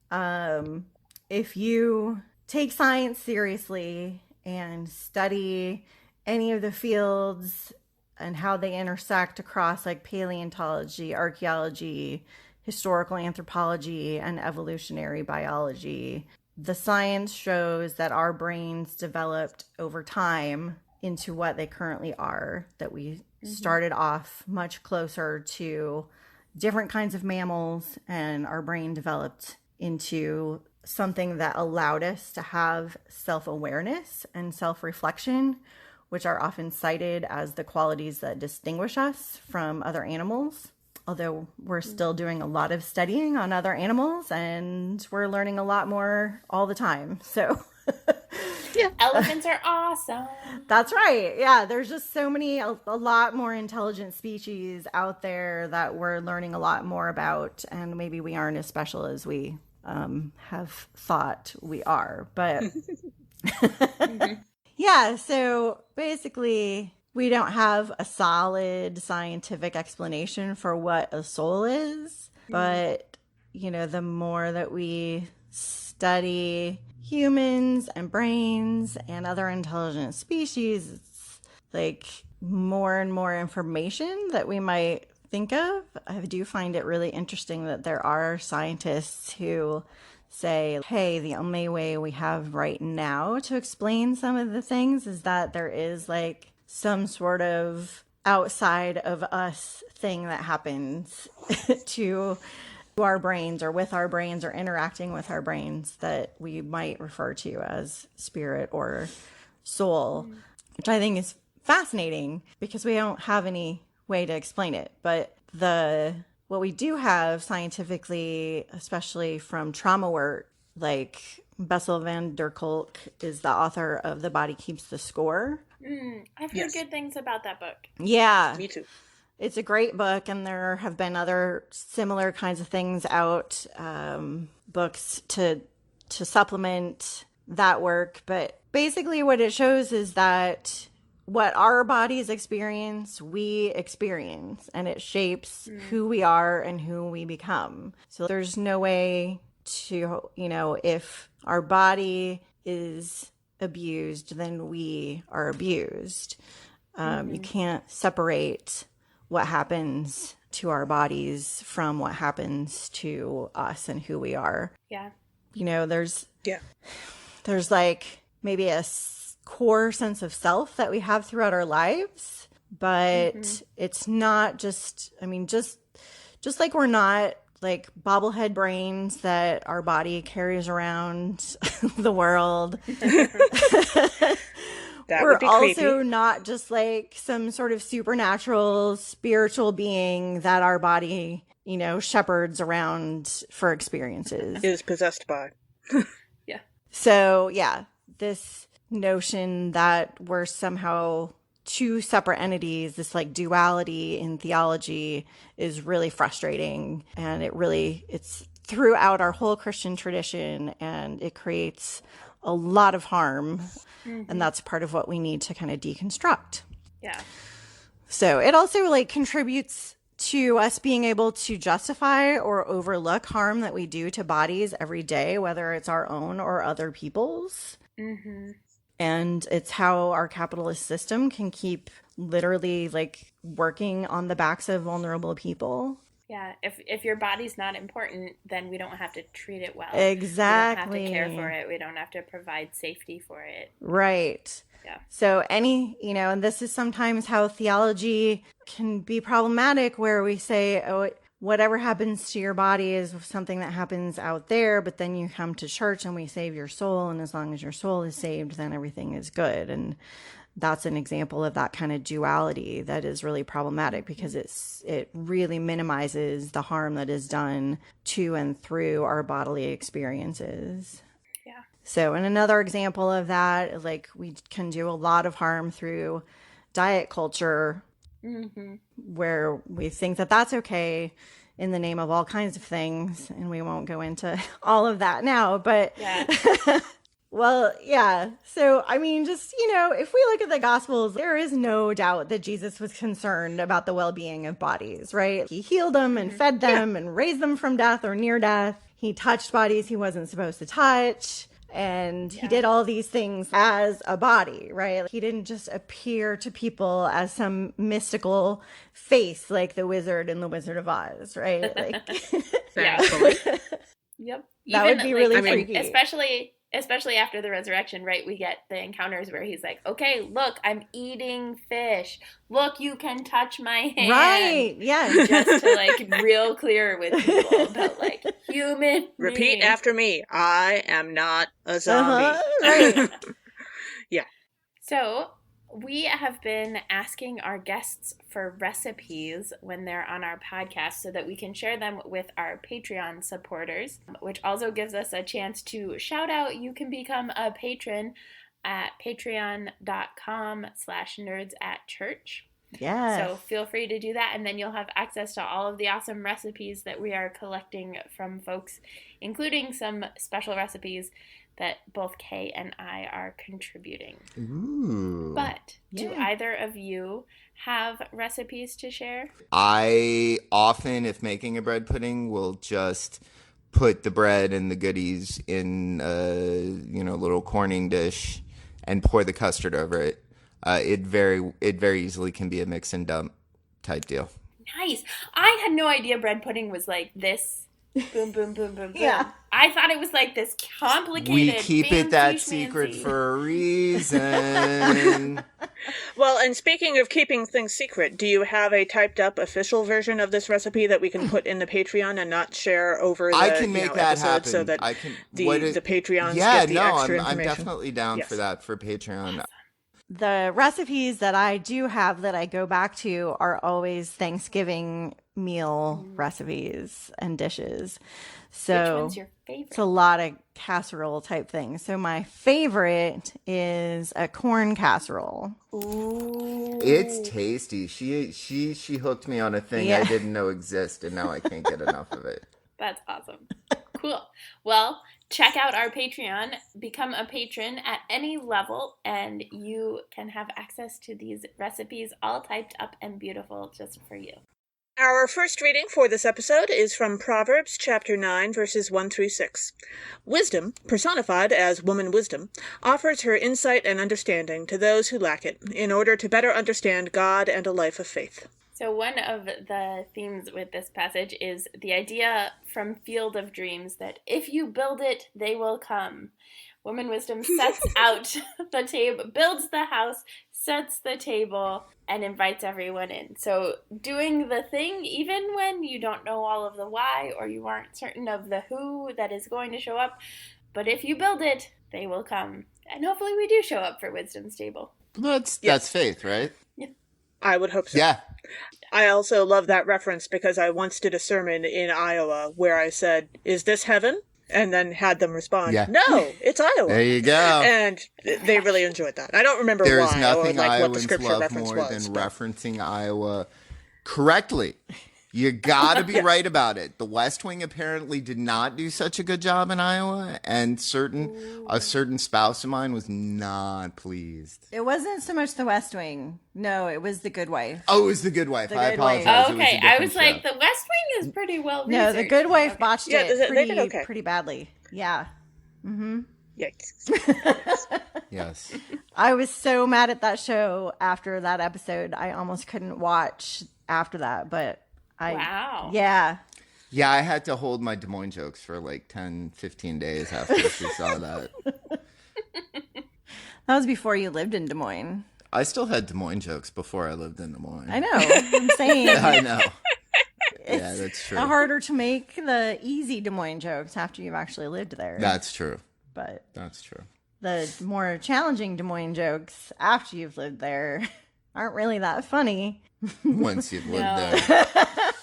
If you take science seriously and study any of the fields and how they intersect across like paleontology, archaeology, historical anthropology, and evolutionary biology, the science shows that our brains developed over time into what they currently are, that we started off much closer to different kinds of mammals, and our brain developed into something that allowed us to have self-awareness and self-reflection, which are often cited as the qualities that distinguish us from other animals. Although we're still doing a lot of studying on other animals and we're learning a lot more all the time. So Elephants are awesome. That's right. Yeah, there's just so many, a lot more intelligent species out there that we're learning a lot more about, and maybe we aren't as special as we have thought we are. But yeah, so basically, we don't have a solid scientific explanation for what a soul is, but the more that we study humans and brains and other intelligent species, it's like more and more information that we might think of. I do find it really interesting that there are scientists who say, hey, the only way we have right now to explain some of the things is that there is like some sort of outside of us thing that happens to our brains or with our brains or interacting with our brains that we might refer to as spirit or soul, which I think is fascinating because we don't have any way to explain it. But what we do have scientifically, especially from trauma work, like Bessel van der Kolk is the author of The Body Keeps the Score. I've heard good things about that book. Yeah. Me too. It's a great book, and there have been other similar kinds of things out, books to supplement that work. But basically what it shows is that what our bodies experience, we experience, and it shapes who we are and who we become. So there's no way to, if our body is abused, then we are abused. You can't separate what happens to our bodies from what happens to us and who we are. Yeah. There's like maybe a core sense of self that we have throughout our lives, but it's not just like we're not like bobblehead brains that our body carries around the world. We're also not just like some sort of supernatural spiritual being that our body, shepherds around for experiences. Is possessed by. Yeah. So, yeah, this notion that we're somehow two separate entities, this like duality in theology is really frustrating. And it's throughout our whole Christian tradition, and it creates a lot of harm. And that's part of what we need to kind of deconstruct. Yeah. So it also like contributes to us being able to justify or overlook harm that we do to bodies every day, whether it's our own or other people's. And it's how our capitalist system can keep literally like working on the backs of vulnerable people. Yeah, if your body's not important, then we don't have to treat it well. Exactly. We don't have to care for it. We don't have to provide safety for it. Right. Yeah. So and this is sometimes how theology can be problematic, where we say, oh, whatever happens to your body is something that happens out there, but then you come to church and we save your soul, and as long as your soul is saved, then everything is good. And that's an example of that kind of duality that is really problematic, because it really minimizes the harm that is done to and through our bodily experiences. Yeah. So, and another example of that, like we can do a lot of harm through diet culture, where we think that that's okay in the name of all kinds of things. And we won't go into all of that now, but well, yeah. So, just, if we look at the Gospels, there is no doubt that Jesus was concerned about the well-being of bodies, right? He healed them and fed them and raised them from death or near death. He touched bodies he wasn't supposed to touch. And he did all these things as a body, right? He didn't just appear to people as some mystical face like the wizard in The Wizard of Oz, right? Like, Yep. That would be really freaky. Especially after the resurrection, right? We get the encounters where he's like, okay, look, I'm eating fish. Look, you can touch my hand. Right, yeah. Just to like real clear with people about like human Repeat being. after me. I am not a zombie. Right. Yeah. So we have been asking our guests for recipes when they're on our podcast so that we can share them with our Patreon supporters, which also gives us a chance to shout out. You can become a patron at patreon.com/nerdsatchurch. Yes. So feel free to do that, and then you'll have access to all of the awesome recipes that we are collecting from folks, including some special recipes that both Kay and I are contributing. Ooh. But do either of you have recipes to share? I often, if making a bread pudding, will just put the bread and the goodies in a little corning dish and pour the custard over it. It very easily can be a mix and dump type deal. Nice. I had no idea bread pudding was like this. Boom, boom, boom, boom, boom. Yeah. I thought it was like this complicated. We keep it that fancy secret schmancy. for a reason. Well, and speaking of keeping things secret, do you have a typed up official version of this recipe that we can put in the Patreon and not share over the I can make that episode happen. so that I can, the Patreons yeah, get the no, extra I'm information? definitely down Yes. for that for Patreon. The recipes that I do have that I go back to are always Thanksgiving meal recipes and dishes. So Which one's your favorite? it's a lot of casserole type things. So my favorite is a corn casserole. Ooh. It's tasty. She hooked me on a thing Yeah. I didn't know existed, and now I can't get enough of it. That's awesome. Cool. Well, check out our Patreon. Become a patron at any level, and you can have access to these recipes all typed up and beautiful just for you. Our first reading for this episode is from Proverbs chapter 9, verses 1 through 6. Wisdom, personified as woman wisdom, offers her insight and understanding to those who lack it, in order to better understand God and a life of faith. So one of the themes with this passage is the idea from Field of Dreams that if you build it, they will come. Woman wisdom sets out the table, builds the house, sets the table, and invites everyone in. So doing the thing even when you don't know all of the why or you aren't certain of the who that is going to show up. But if you build it, they will come. And hopefully we do show up for Wisdom's table. That's faith, right? I would hope so. Yeah. I also love that reference because I once did a sermon in Iowa where I said, "Is this heaven?" And then had them respond, Yeah. "No, it's Iowa." There you go. And they really enjoyed that. I don't remember There's why or nothing like what the Iowans scripture love reference more was. than but- referencing Iowa correctly. You gotta be right about it. The West Wing apparently did not do such a good job in Iowa, and a certain spouse of mine was not pleased. It wasn't so much the West Wing. No, it was the Good Wife. Oh, it was The Good Wife. The I Good apologize. Wife. It was a Okay, I different was show. like, the West Wing is pretty well No, researched. the Good Wife Okay. botched Yeah, it they did okay. pretty badly. Yeah. Yikes. Yes. I was so mad at that show after that episode. I almost couldn't watch after that, but Wow. Yeah. Yeah, I had to hold my Des Moines jokes for like 10, 15 days after she saw that. That was before you lived in Des Moines. I still had Des Moines jokes before I lived in Des Moines. I know. I'm saying I know. Yeah, it's that's true. harder to make the easy Des Moines jokes after you've actually lived there. That's true. But That's true. the more challenging Des Moines jokes after you've lived there aren't really that funny. Once you've lived No. there.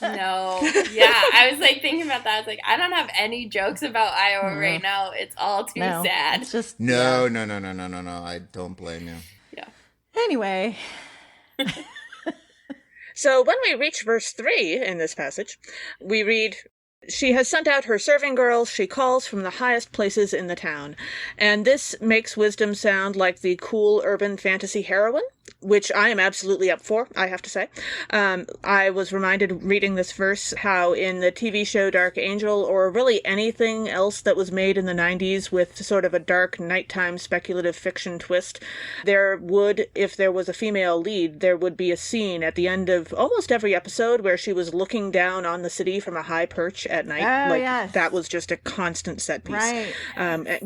No. Yeah, I was like thinking about that. I was like, I don't have any jokes about Iowa right now. It's all too No, sad. it's just No. yeah. No. I don't blame you. Yeah. Anyway, So when we reach verse 3 in this passage, we read, "She has sent out her serving girls, she calls from the highest places in the town." And this makes Wisdom sound like the cool urban fantasy heroine, which I am absolutely up for, I have to say. I was reminded reading this verse how in the TV show Dark Angel, or really anything else that was made in the 90s with sort of a dark nighttime speculative fiction twist, there would, if there was a female lead, there would be a scene at the end of almost every episode where she was looking down on the city from a high perch at night. Oh, like, yes. that was just a constant set piece. Right.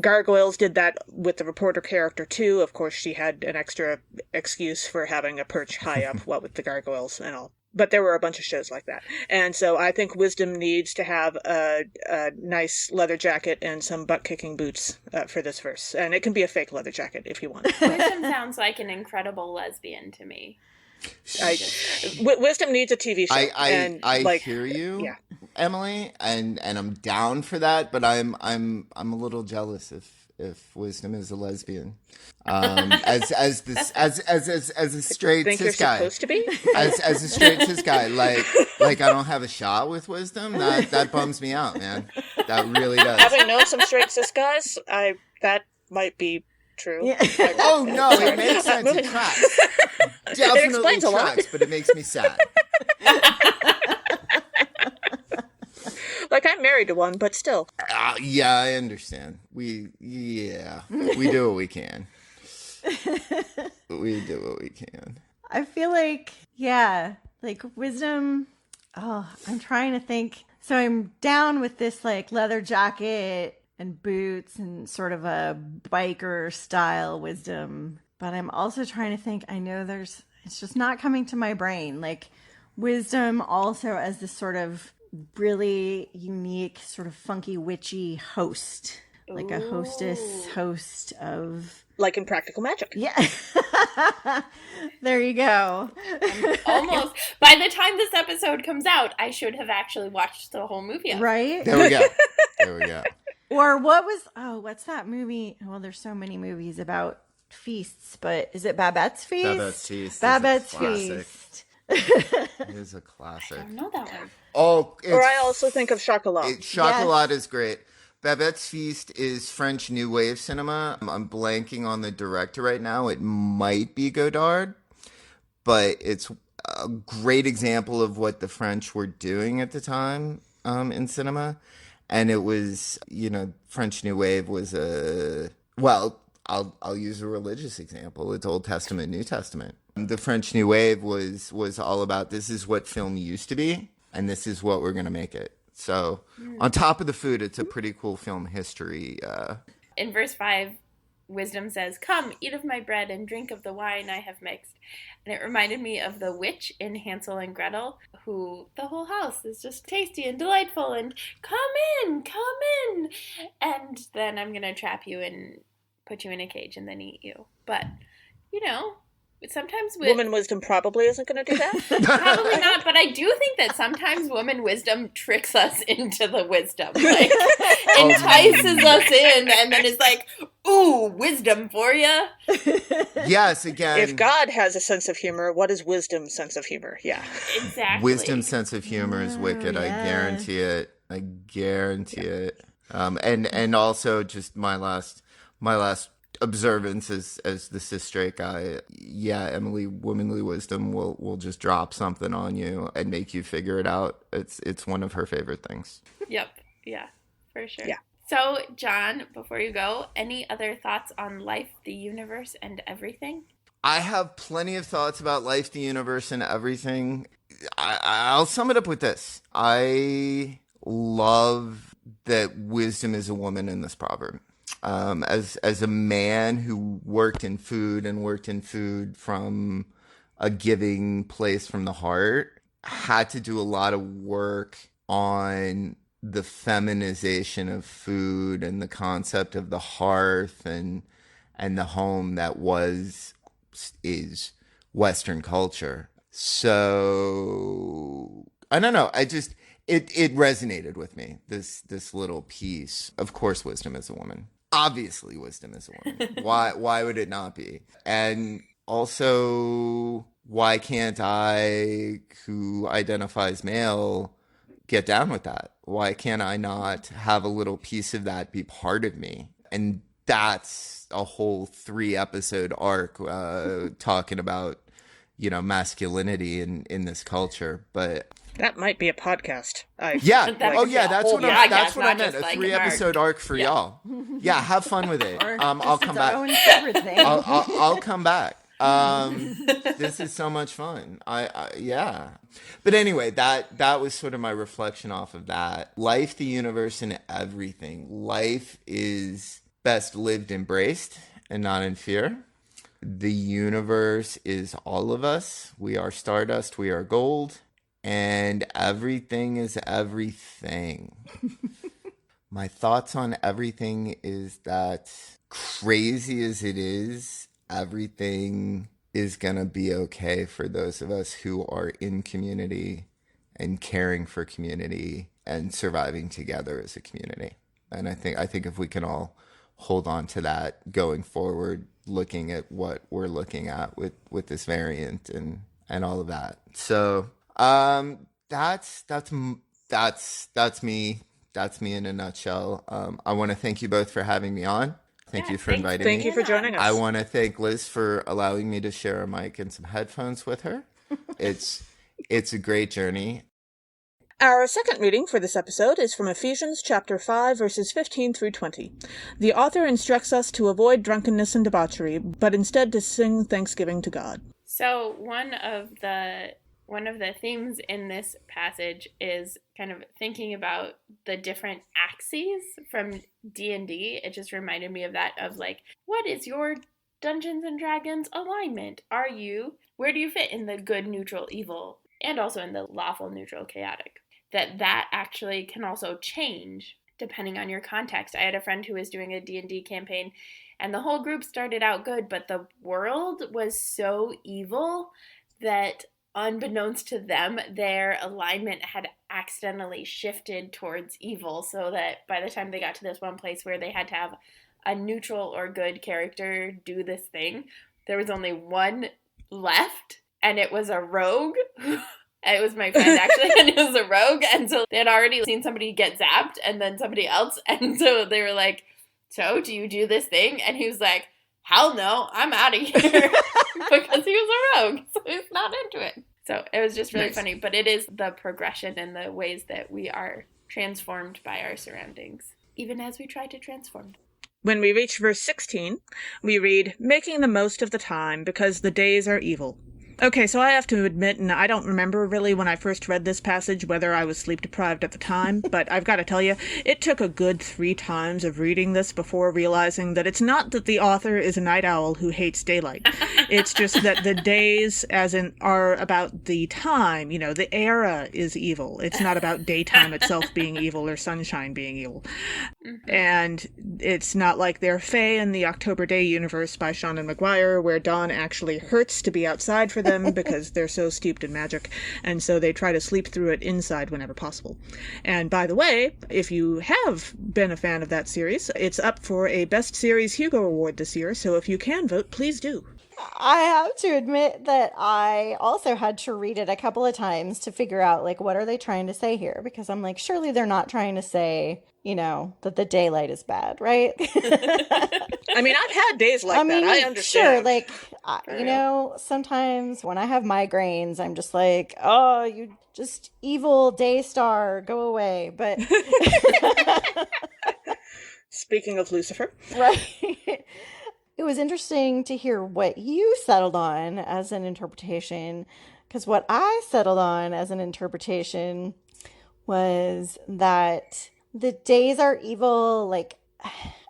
Gargoyles did that with the reporter character too. Of course, she had an extra excuse for having a perch high up, what with the gargoyles and all. But there were a bunch of shows like that. And so I think Wisdom needs to have a nice leather jacket and some butt-kicking boots for this verse. And it can be a fake leather jacket if you want. Wisdom sounds like an incredible lesbian to me. Wisdom needs a TV show. I hear you, yeah. Emily, and I'm down for that, but I'm a little jealous if wisdom is a lesbian. As a straight Think you're cis guy, supposed to be? as a straight cis guy, like I don't have a shot with wisdom. That bums me out, man. That really does. Having known some straight cis guys, that might be true. Yeah. Oh no, it makes sense. It tracks. Definitely explains a lot. tracks, but it makes me sad. Like, I'm married to one, but still. Yeah, I understand. We do what we can. We do what we can. I feel like, yeah, like wisdom. Oh, I'm trying to think. So I'm down with this like leather jacket and boots and sort of a biker style wisdom. But I'm also trying to think, I know it's just not coming to my brain. Like wisdom also as this sort of really unique, sort of funky, witchy host. Like a host of... Like in Practical Magic. Yeah. There you go. Almost. By the time this episode comes out, I should have actually watched the whole movie. Right? There we go. Or what's that movie? Well, there's so many movies about feasts, but is it Babette's Feast? Babette's Feast. Babette's Is a classic. Feast. It is a classic. I don't know that one. Oh, Or I also think of Chocolat. Chocolat is great. Babette's Feast is French New Wave cinema. I'm blanking on the director right now. It might be Godard, but it's a great example of what the French were doing at the time in cinema. And it was, French New Wave was I'll use a religious example. It's Old Testament, New Testament. The French New Wave was all about this is what film used to be, and this is what we're going to make it. So on top of the food, it's a pretty cool film history. In verse 5, wisdom says, "Come, eat of my bread and drink of the wine I have mixed." And it reminded me of the witch in Hansel and Gretel, who the whole house is just tasty and delightful and come in. And then I'm going to trap you and put you in a cage and then eat you. But, sometimes Woman wisdom probably isn't going to do that. Probably not, but I do think that sometimes woman wisdom tricks us into the wisdom. Like, entices us in and then is like, ooh, wisdom for you. Yes, again. If God has a sense of humor, what is wisdom's sense of humor? Yeah. Exactly. Wisdom's sense of humor is wicked. yeah. I guarantee it. And also just my last observance as the cis straight guy. Yeah, Emily, womanly wisdom will just drop something on you and make you figure it out. It's one of her favorite things. Yep. Yeah, for sure. Yeah. So, John, before you go, any other thoughts on life, the universe, and everything? I have plenty of thoughts about life, the universe, and everything. I'll sum it up with this. I love that wisdom is a woman in this proverb. As a man who worked in food from a giving place from the heart, had to do a lot of work on the feminization of food and the concept of the hearth and the home that is Western culture. So I don't know. It resonated with me, this little piece. Of course, wisdom is a woman. Obviously, wisdom is a woman. Why would it not be? And also, why can't I, who identifies male, get down with that? Why can't I not have a little piece of that be part of me? And that's a whole 3-episode arc talking about, masculinity in this culture. But That might be a podcast. that's what I meant. A 3-episode arc for y'all. Yeah, have fun with it. I'll come back. I'll come back. This is so much fun. Yeah. But anyway, that was sort of my reflection off of that. Life, the universe, and everything. Life is best lived embraced and not in fear. The universe is all of us. We are stardust. We are gold. And everything is everything. My thoughts on everything is that, crazy as it is, everything is going to be okay for those of us who are in community and caring for community and surviving together as a community. And I think if we can all hold on to that going forward, looking at what we're looking at with this variant and all of that. So that's me. That's me in a nutshell. I want to thank you both for having me on. Thank you for inviting me. Thank you for joining us. I want to thank Liz for allowing me to share a mic and some headphones with her. It's a great journey. Our second reading for this episode is from Ephesians chapter 5, verses 15 through 20. The author instructs us to avoid drunkenness and debauchery, but instead to sing thanksgiving to God. So one of the themes in this passage is kind of thinking about the different axes from D&D. It just reminded me of that, of like, what is your Dungeons and Dragons alignment? Where do you fit in the good, neutral, evil, and also in the lawful, neutral, chaotic? That actually can also change depending on your context. I had a friend who was doing a D&D campaign, and the whole group started out good, but the world was so evil that unbeknownst to them, their alignment had accidentally shifted towards evil, so that by the time they got to this one place where they had to have a neutral or good character do this thing, there was only one left, and it was a rogue. It was my friend, actually, and it was a rogue, and so they had already seen somebody get zapped, and then somebody else, and so they were like, so, do you do this thing? And he was like, hell no, I'm out of here, because he was a rogue, so he's not into it. So it was just really funny, but it is the progression and the ways that we are transformed by our surroundings, even as we try to transform. When we reach verse 16, we read, making the most of the time because the days are evil. Okay, so I have to admit, and I don't remember really when I first read this passage whether I was sleep-deprived at the time, but I've got to tell you, it took a good 3 times of reading this before realizing that it's not that the author is a night owl who hates daylight. It's just that the days, are about the time, the era is evil. It's not about daytime itself being evil or sunshine being evil. Mm-hmm. And it's not like they're Fae in the October Day universe by Seanan McGuire, where dawn actually hurts to be outside for them because they're so steeped in magic, and so they try to sleep through it inside whenever possible. And by the way, if you have been a fan of that series, it's up for a Best Series Hugo Award this year, so if you can vote, please do. I have to admit that I also had to read it a couple of times to figure out, like, what are they trying to say here? Because I'm like, surely they're not trying to say, that the daylight is bad, right? I mean, I've had days like that. I understand. Sure, sometimes when I have migraines, I'm just like, oh, you just evil day star, go away. But speaking of Lucifer. Right. It was interesting to hear what you settled on as an interpretation, because what I settled on as an interpretation was that the days are evil, like,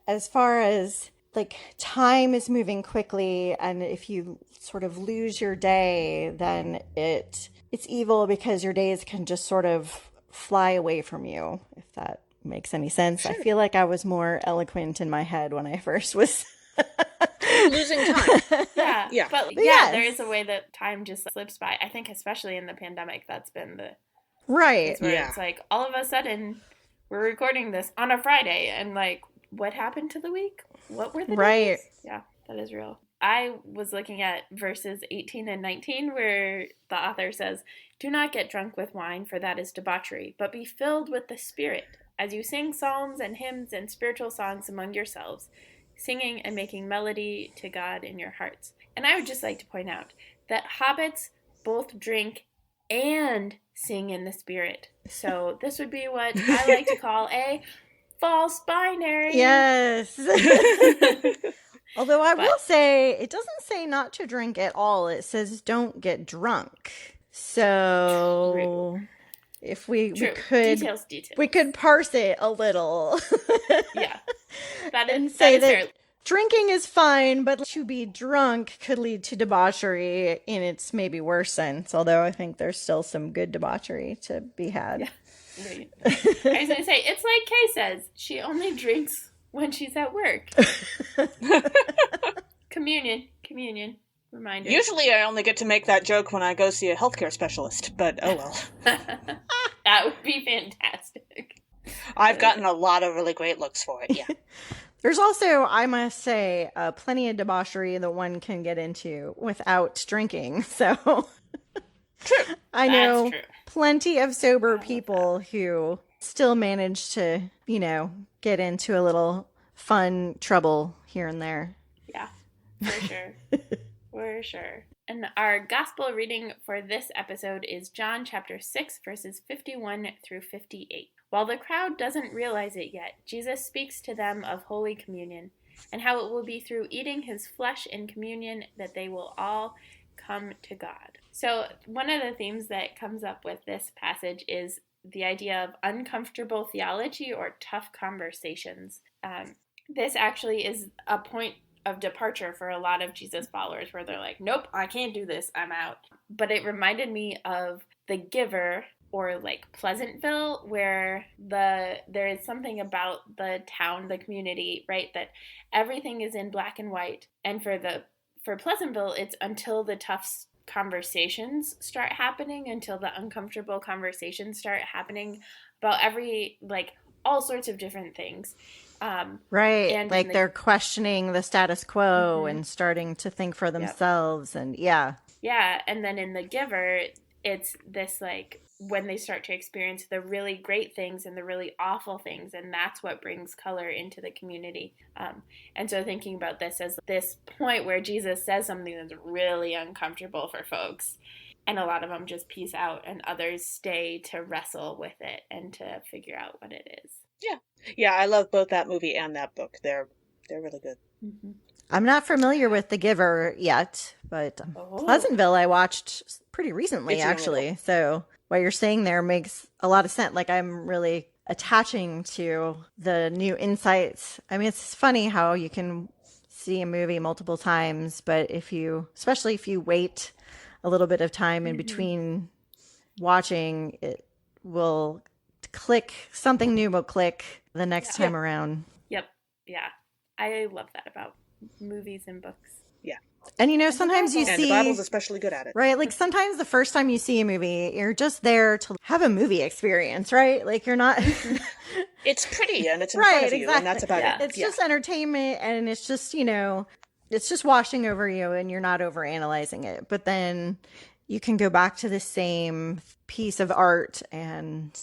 as far as, like, time is moving quickly, and if you sort of lose your day, then it's evil because your days can just sort of fly away from you, if that makes any sense. Sure. I feel like I was more eloquent in my head when I first was... losing time. Yeah. But yes. There is a way that time just slips by. I think especially in the pandemic, that's been the... Right. Where it's like, all of a sudden, we're recording this on a Friday, and like, what happened to the week? What were the days? Yeah, that is real. I was looking at verses 18 and 19 where the author says, do not get drunk with wine, for that is debauchery, but be filled with the Spirit, as you sing psalms and hymns and spiritual songs among yourselves, singing and making melody to God in your hearts. And I would just like to point out that hobbits both drink and sing in the Spirit. So this would be what I like to call a false binary. Yes. Although I will say, it doesn't say not to drink at all. It says don't get drunk. So if we could details. We could parse it a little. Yeah. That is that drinking is fine, but to be drunk could lead to debauchery in its maybe worse sense, although I think there's still some good debauchery to be had. Yeah. Right. I was going to say, it's like Kay says, she only drinks when she's at work. Communion. Reminder. Usually I only get to make that joke when I go see a healthcare specialist, but oh well. That would be fantastic. I've gotten a lot of really great looks for it, yeah. There's also, I must say, plenty of debauchery that one can get into without drinking. So True. I know true. plenty of sober people who still manage to, get into a little fun trouble here and there. Yeah, for sure. For sure. And our gospel reading for this episode is John chapter 6, verses 51 through 58. While the crowd doesn't realize it yet, Jesus speaks to them of Holy Communion and how it will be through eating his flesh in communion that they will all come to God. So one of the themes that comes up with this passage is the idea of uncomfortable theology or tough conversations. This actually is a point of departure for a lot of Jesus followers where they're like, nope, I can't do this, I'm out. But it reminded me of The Giver or like Pleasantville, where there is something about the town, the community, right, that everything is in black and white. And for Pleasantville, it's until the tough conversations start happening, until the uncomfortable conversations start happening about all sorts of different things. Right. And like they're questioning the status quo and starting to think for themselves. Yep. And yeah. And then in The Giver, it's this when they start to experience the really great things and the really awful things, and that's what brings color into the community. And so thinking about this as this point where Jesus says something that's really uncomfortable for folks, and a lot of them just peace out and others stay to wrestle with it and to figure out what it is. Yeah, I love both that movie and that book. They're really good. Mm-hmm. I'm not familiar with The Giver yet, but Pleasantville I watched pretty recently, actually. So what you're saying there makes a lot of sense. Like, I'm really attaching to the new insights. I mean, it's funny how you can see a movie multiple times, but especially if you wait a little bit of time in between watching, it will click, something new will click the next time around. Yep. Yeah. I love that about movies and books. Yeah. And sometimes you see... And the Bible's especially good at it. Right? Like, sometimes the first time you see a movie, you're just there to have a movie experience, right? Like, you're not... It's pretty, and it's in front of you, and that's about it. It's just entertainment, and it's just, it's just washing over you, and you're not overanalyzing it. But then you can go back to the same piece of art and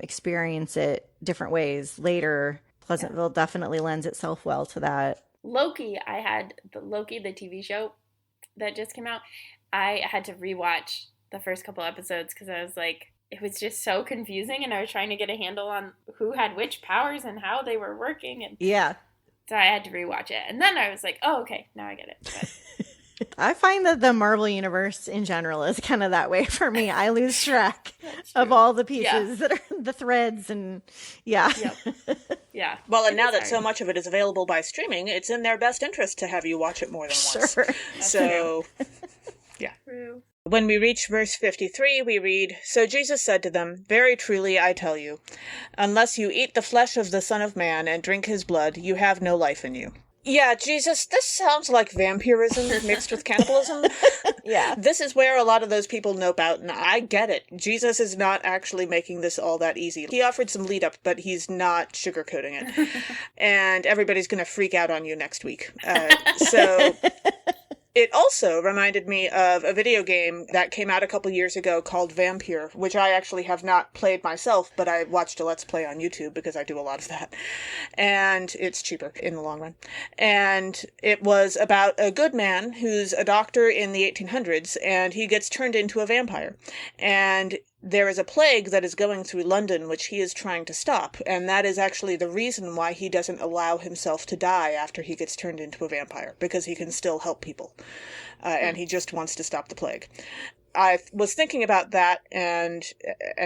experience it different ways later. Pleasantville definitely lends itself well to that. Loki, the TV show that just came out, I had to rewatch the first couple episodes because I was like, it was just so confusing, and I was trying to get a handle on who had which powers and how they were working. And so I had to rewatch it. And then I was like, oh, okay, now I get it. But I find that the Marvel Universe in general is kind of that way for me. I lose track of all the pieces that are the threads and Yeah. Well, and now that so much of it is available by streaming, it's in their best interest to have you watch it more than once. So, yeah. True. When we reach verse 53, we read, "So Jesus said to them, 'Very truly I tell you, unless you eat the flesh of the Son of Man and drink his blood, you have no life in you.'" Yeah, Jesus, this sounds like vampirism mixed with cannibalism. Yeah. This is where a lot of those people nope out, and I get it. Jesus is not actually making this all that easy. He offered some lead up, but he's not sugarcoating it. And everybody's going to freak out on you next week. So it also reminded me of a video game that came out a couple years ago called Vampire, which I actually have not played myself, but I watched a Let's Play on YouTube because I do a lot of that. And it's cheaper in the long run. And it was about a good man who's a doctor in the 1800s, and he gets turned into a vampire. And there is a plague that is going through London, which he is trying to stop, and that is actually the reason why he doesn't allow himself to die after he gets turned into a vampire, because he can still help people, and he just wants to stop the plague. I was thinking about that and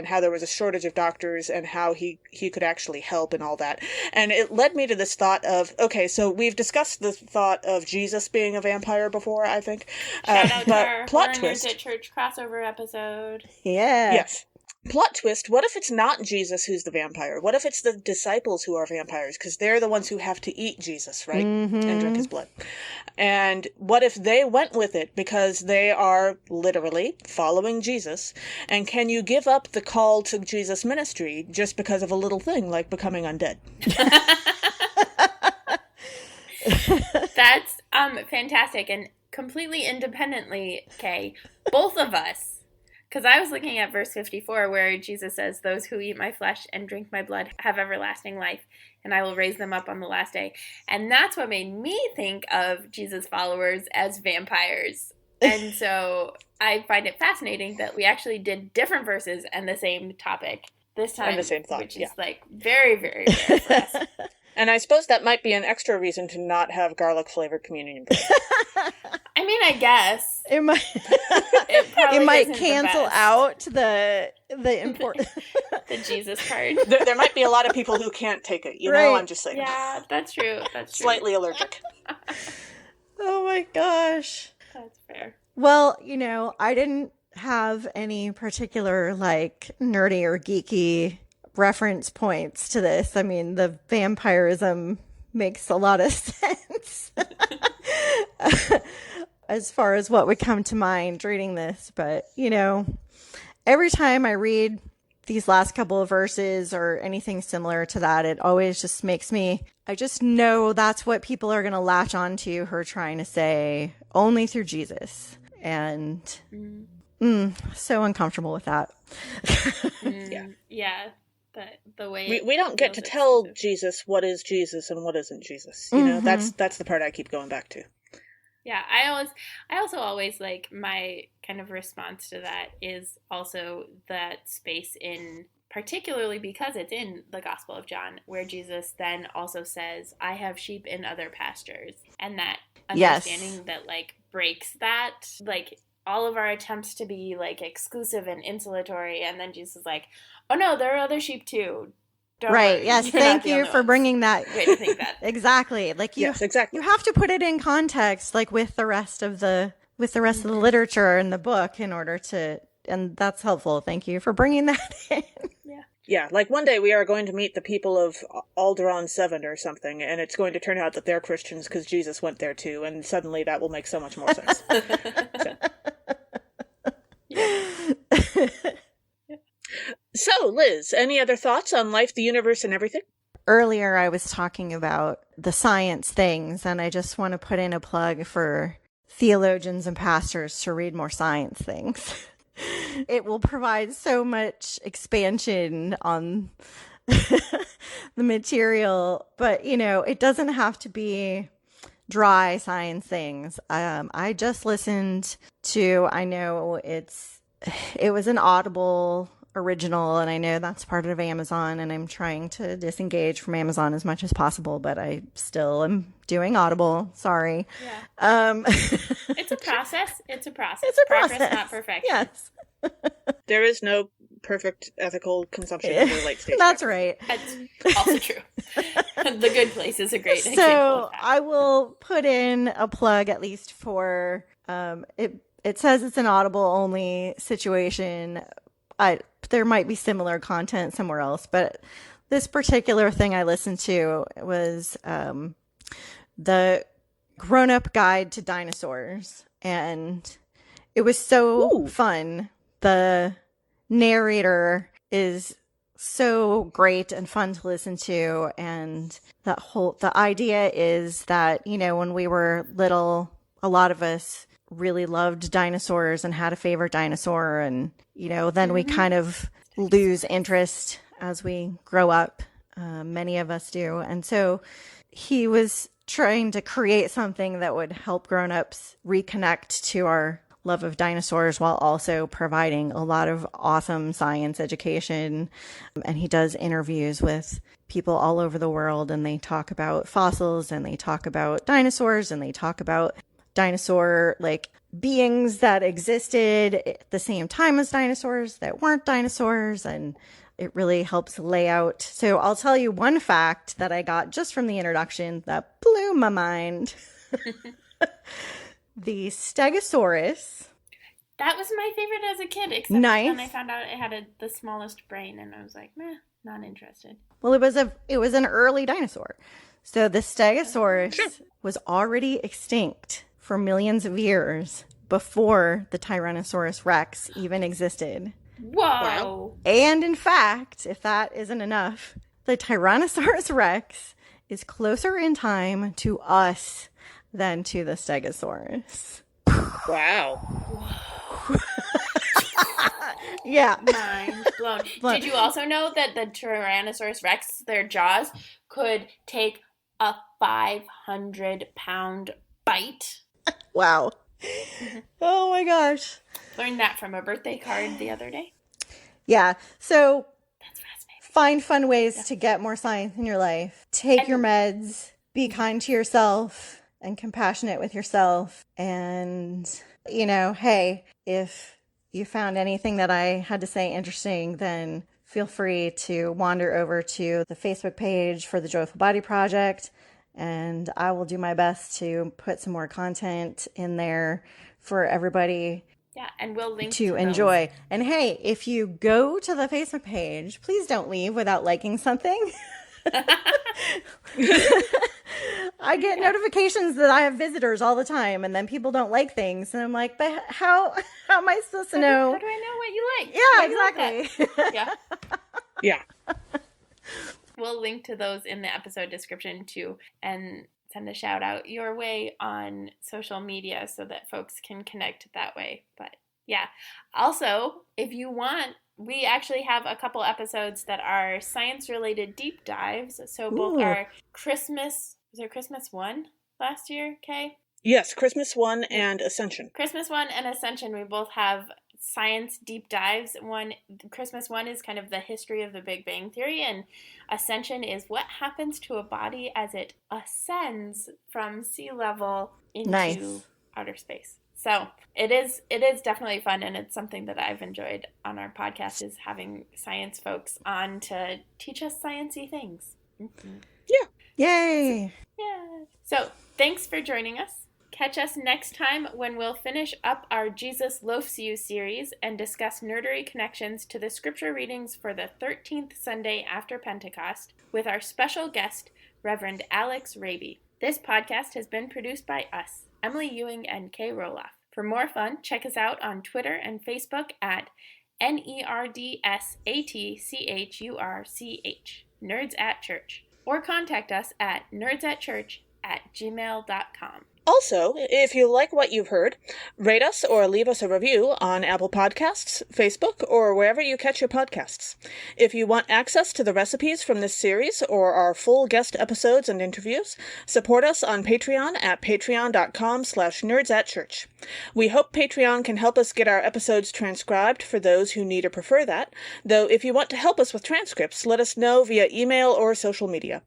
how there was a shortage of doctors and how he could actually help and all that. And it led me to this thought of, okay, so we've discussed the thought of Jesus being a vampire before, I think. Shout out to our plot Horror twist. Nerds at Church crossover episode. Yeah. Yes. Plot twist, what if it's not Jesus who's the vampire? What if it's the disciples who are vampires? Because they're the ones who have to eat Jesus, right? Mm-hmm. And drink his blood. And what if they went with it because they are literally following Jesus? And can you give up the call to Jesus' ministry just because of a little thing like becoming undead? That's fantastic. And completely independently, Kay, both of us, because I was looking at verse 54 where Jesus says, "Those who eat my flesh and drink my blood have everlasting life, and I will raise them up on the last day." And that's what made me think of Jesus' followers as vampires. And so I find it fascinating that we actually did different verses and the same topic this time. And the same thought, which is like very, very rare for us. And I suppose that might be an extra reason to not have garlic-flavored communion bread. I mean, I guess. It might It might cancel out the important the Jesus card. There might be a lot of people who can't take it. You know, Right. I'm just saying. Yeah, that's true. That's true. Slightly allergic. Oh my gosh. That's fair. Well, I didn't have any particular like nerdy or geeky reference points to this. I mean, the vampirism makes a lot of sense as far as what would come to mind reading this. But, every time I read these last couple of verses or anything similar to that, it always just makes me, I just know that's what people are going to latch onto her trying to say only through Jesus. And so uncomfortable with that. Yeah. The way we don't get to tell Jesus what is Jesus and what isn't Jesus. You know, that's the part I keep going back to. Yeah, I also always like my kind of response to that is also that space in, particularly because it's in the Gospel of John, where Jesus then also says, "I have sheep in other pastures," and that understanding that like breaks that, like all of our attempts to be like exclusive and insulatory, and then Jesus is like, "Oh no, there are other sheep too." Don't right. worry. Yes. You're not Thank the you only for ones." bringing that. Way to think that. Exactly. Like Yes, exactly. You have to put it in context, like with the rest of the literature in the book in order to, and that's helpful. Thank you for bringing that in. Yeah, like one day we are going to meet the people of Alderaan 7 or something, and it's going to turn out that they're Christians because Jesus went there too, and suddenly that will make so much more sense. So, Liz, any other thoughts on life, the universe, and everything? Earlier, I was talking about the science things, and I just want to put in a plug for theologians and pastors to read more science things. It will provide so much expansion on the material, but, it doesn't have to be dry science things. I just listened to, I know it was an Audible original, and I know that's part of Amazon, and I'm trying to disengage from Amazon as much as possible, but I still am doing Audible. Sorry. Yeah. It's a process. It's a process. It's a process. Progress, not perfection. Yes. There is no perfect ethical consumption of your late stage. That's right. That's also true. The Good Place is a great example So of that. I will put in a plug at least for it says it's an Audible only situation. There might be similar content somewhere else, but this particular thing I listened to was the grown-up guide to dinosaurs, and it was so fun. The narrator is so great and fun to listen to, and the idea is that, when we were little, a lot of us really loved dinosaurs and had a favorite dinosaur, and then we kind of lose interest as we grow up. Many of us do. And so he was trying to create something that would help grown-ups reconnect to our love of dinosaurs while also providing a lot of awesome science education. And he does interviews with people all over the world, and they talk about fossils, and they talk about dinosaurs, and they talk about dinosaur like beings that existed at the same time as dinosaurs that weren't dinosaurs, and it really helps lay out. So I'll tell you one fact that I got just from the introduction that blew my mind. The Stegosaurus. That was my favorite as a kid, except Nice. when I found out it had the smallest brain, and I was like, meh, not interested. Well, it was an early dinosaur. So the Stegosaurus was already extinct for millions of years before the Tyrannosaurus Rex even existed. Whoa! Wow. And in fact, if that isn't enough, the Tyrannosaurus Rex is closer in time to us than to the Stegosaurus. Wow. Yeah. Mind blown. Did you also know that the Tyrannosaurus Rex, their jaws, could take a 500-pound bite? Wow. Oh my gosh. Learned that from a birthday card the other day. Yeah. So That's fascinating. find fun ways to get more science in your life. Take your meds. Be kind to yourself and compassionate with yourself. And, hey, if you found anything that I had to say interesting, then feel free to wander over to the Facebook page for the Joyful Body Project. And I will do my best to put some more content in there for everybody and we'll link to enjoy. And hey, if you go to the Facebook page, please don't leave without liking something. I get notifications that I have visitors all the time, and then people don't like things, and I'm like, but how am I supposed to know? How do I know what you like? Yeah, exactly. Yeah. We'll link to those in the episode description too, and send a shout out your way on social media so that folks can connect that way. But yeah, also, if you want, we actually have a couple episodes that are science-related deep dives. So both our Christmas, was there Christmas 1 last year, Kay? Yes, Christmas 1 and Ascension. Christmas 1 and Ascension, we both have science deep dives. Christmas 1 is kind of the history of the Big Bang Theory, and Ascension is what happens to a body as it ascends from sea level into outer space. So it is definitely fun, and it's something that I've enjoyed on our podcast, is having science folks on to teach us sciencey things. Mm-hmm. Yeah. Yay. Yeah. So thanks for joining us. Catch us next time when we'll finish up our Jesus Loafs You series and discuss nerdery connections to the scripture readings for the 13th Sunday after Pentecost with our special guest, Reverend Alex Raby. This podcast has been produced by us, Emily Ewing and Kay Rohloff. For more fun, check us out on Twitter and Facebook at NERDSATCHURCH, Nerds at Church, or contact us at nerdsatchurch@gmail.com. Also, if you like what you've heard, rate us or leave us a review on Apple Podcasts, Facebook, or wherever you catch your podcasts. If you want access to the recipes from this series or our full guest episodes and interviews, support us on Patreon at patreon.com/nerdsatchurch. We hope Patreon can help us get our episodes transcribed for those who need or prefer that, though if you want to help us with transcripts, let us know via email or social media.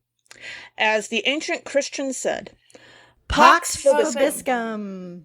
As the ancient Christians said, Pax vobiscum.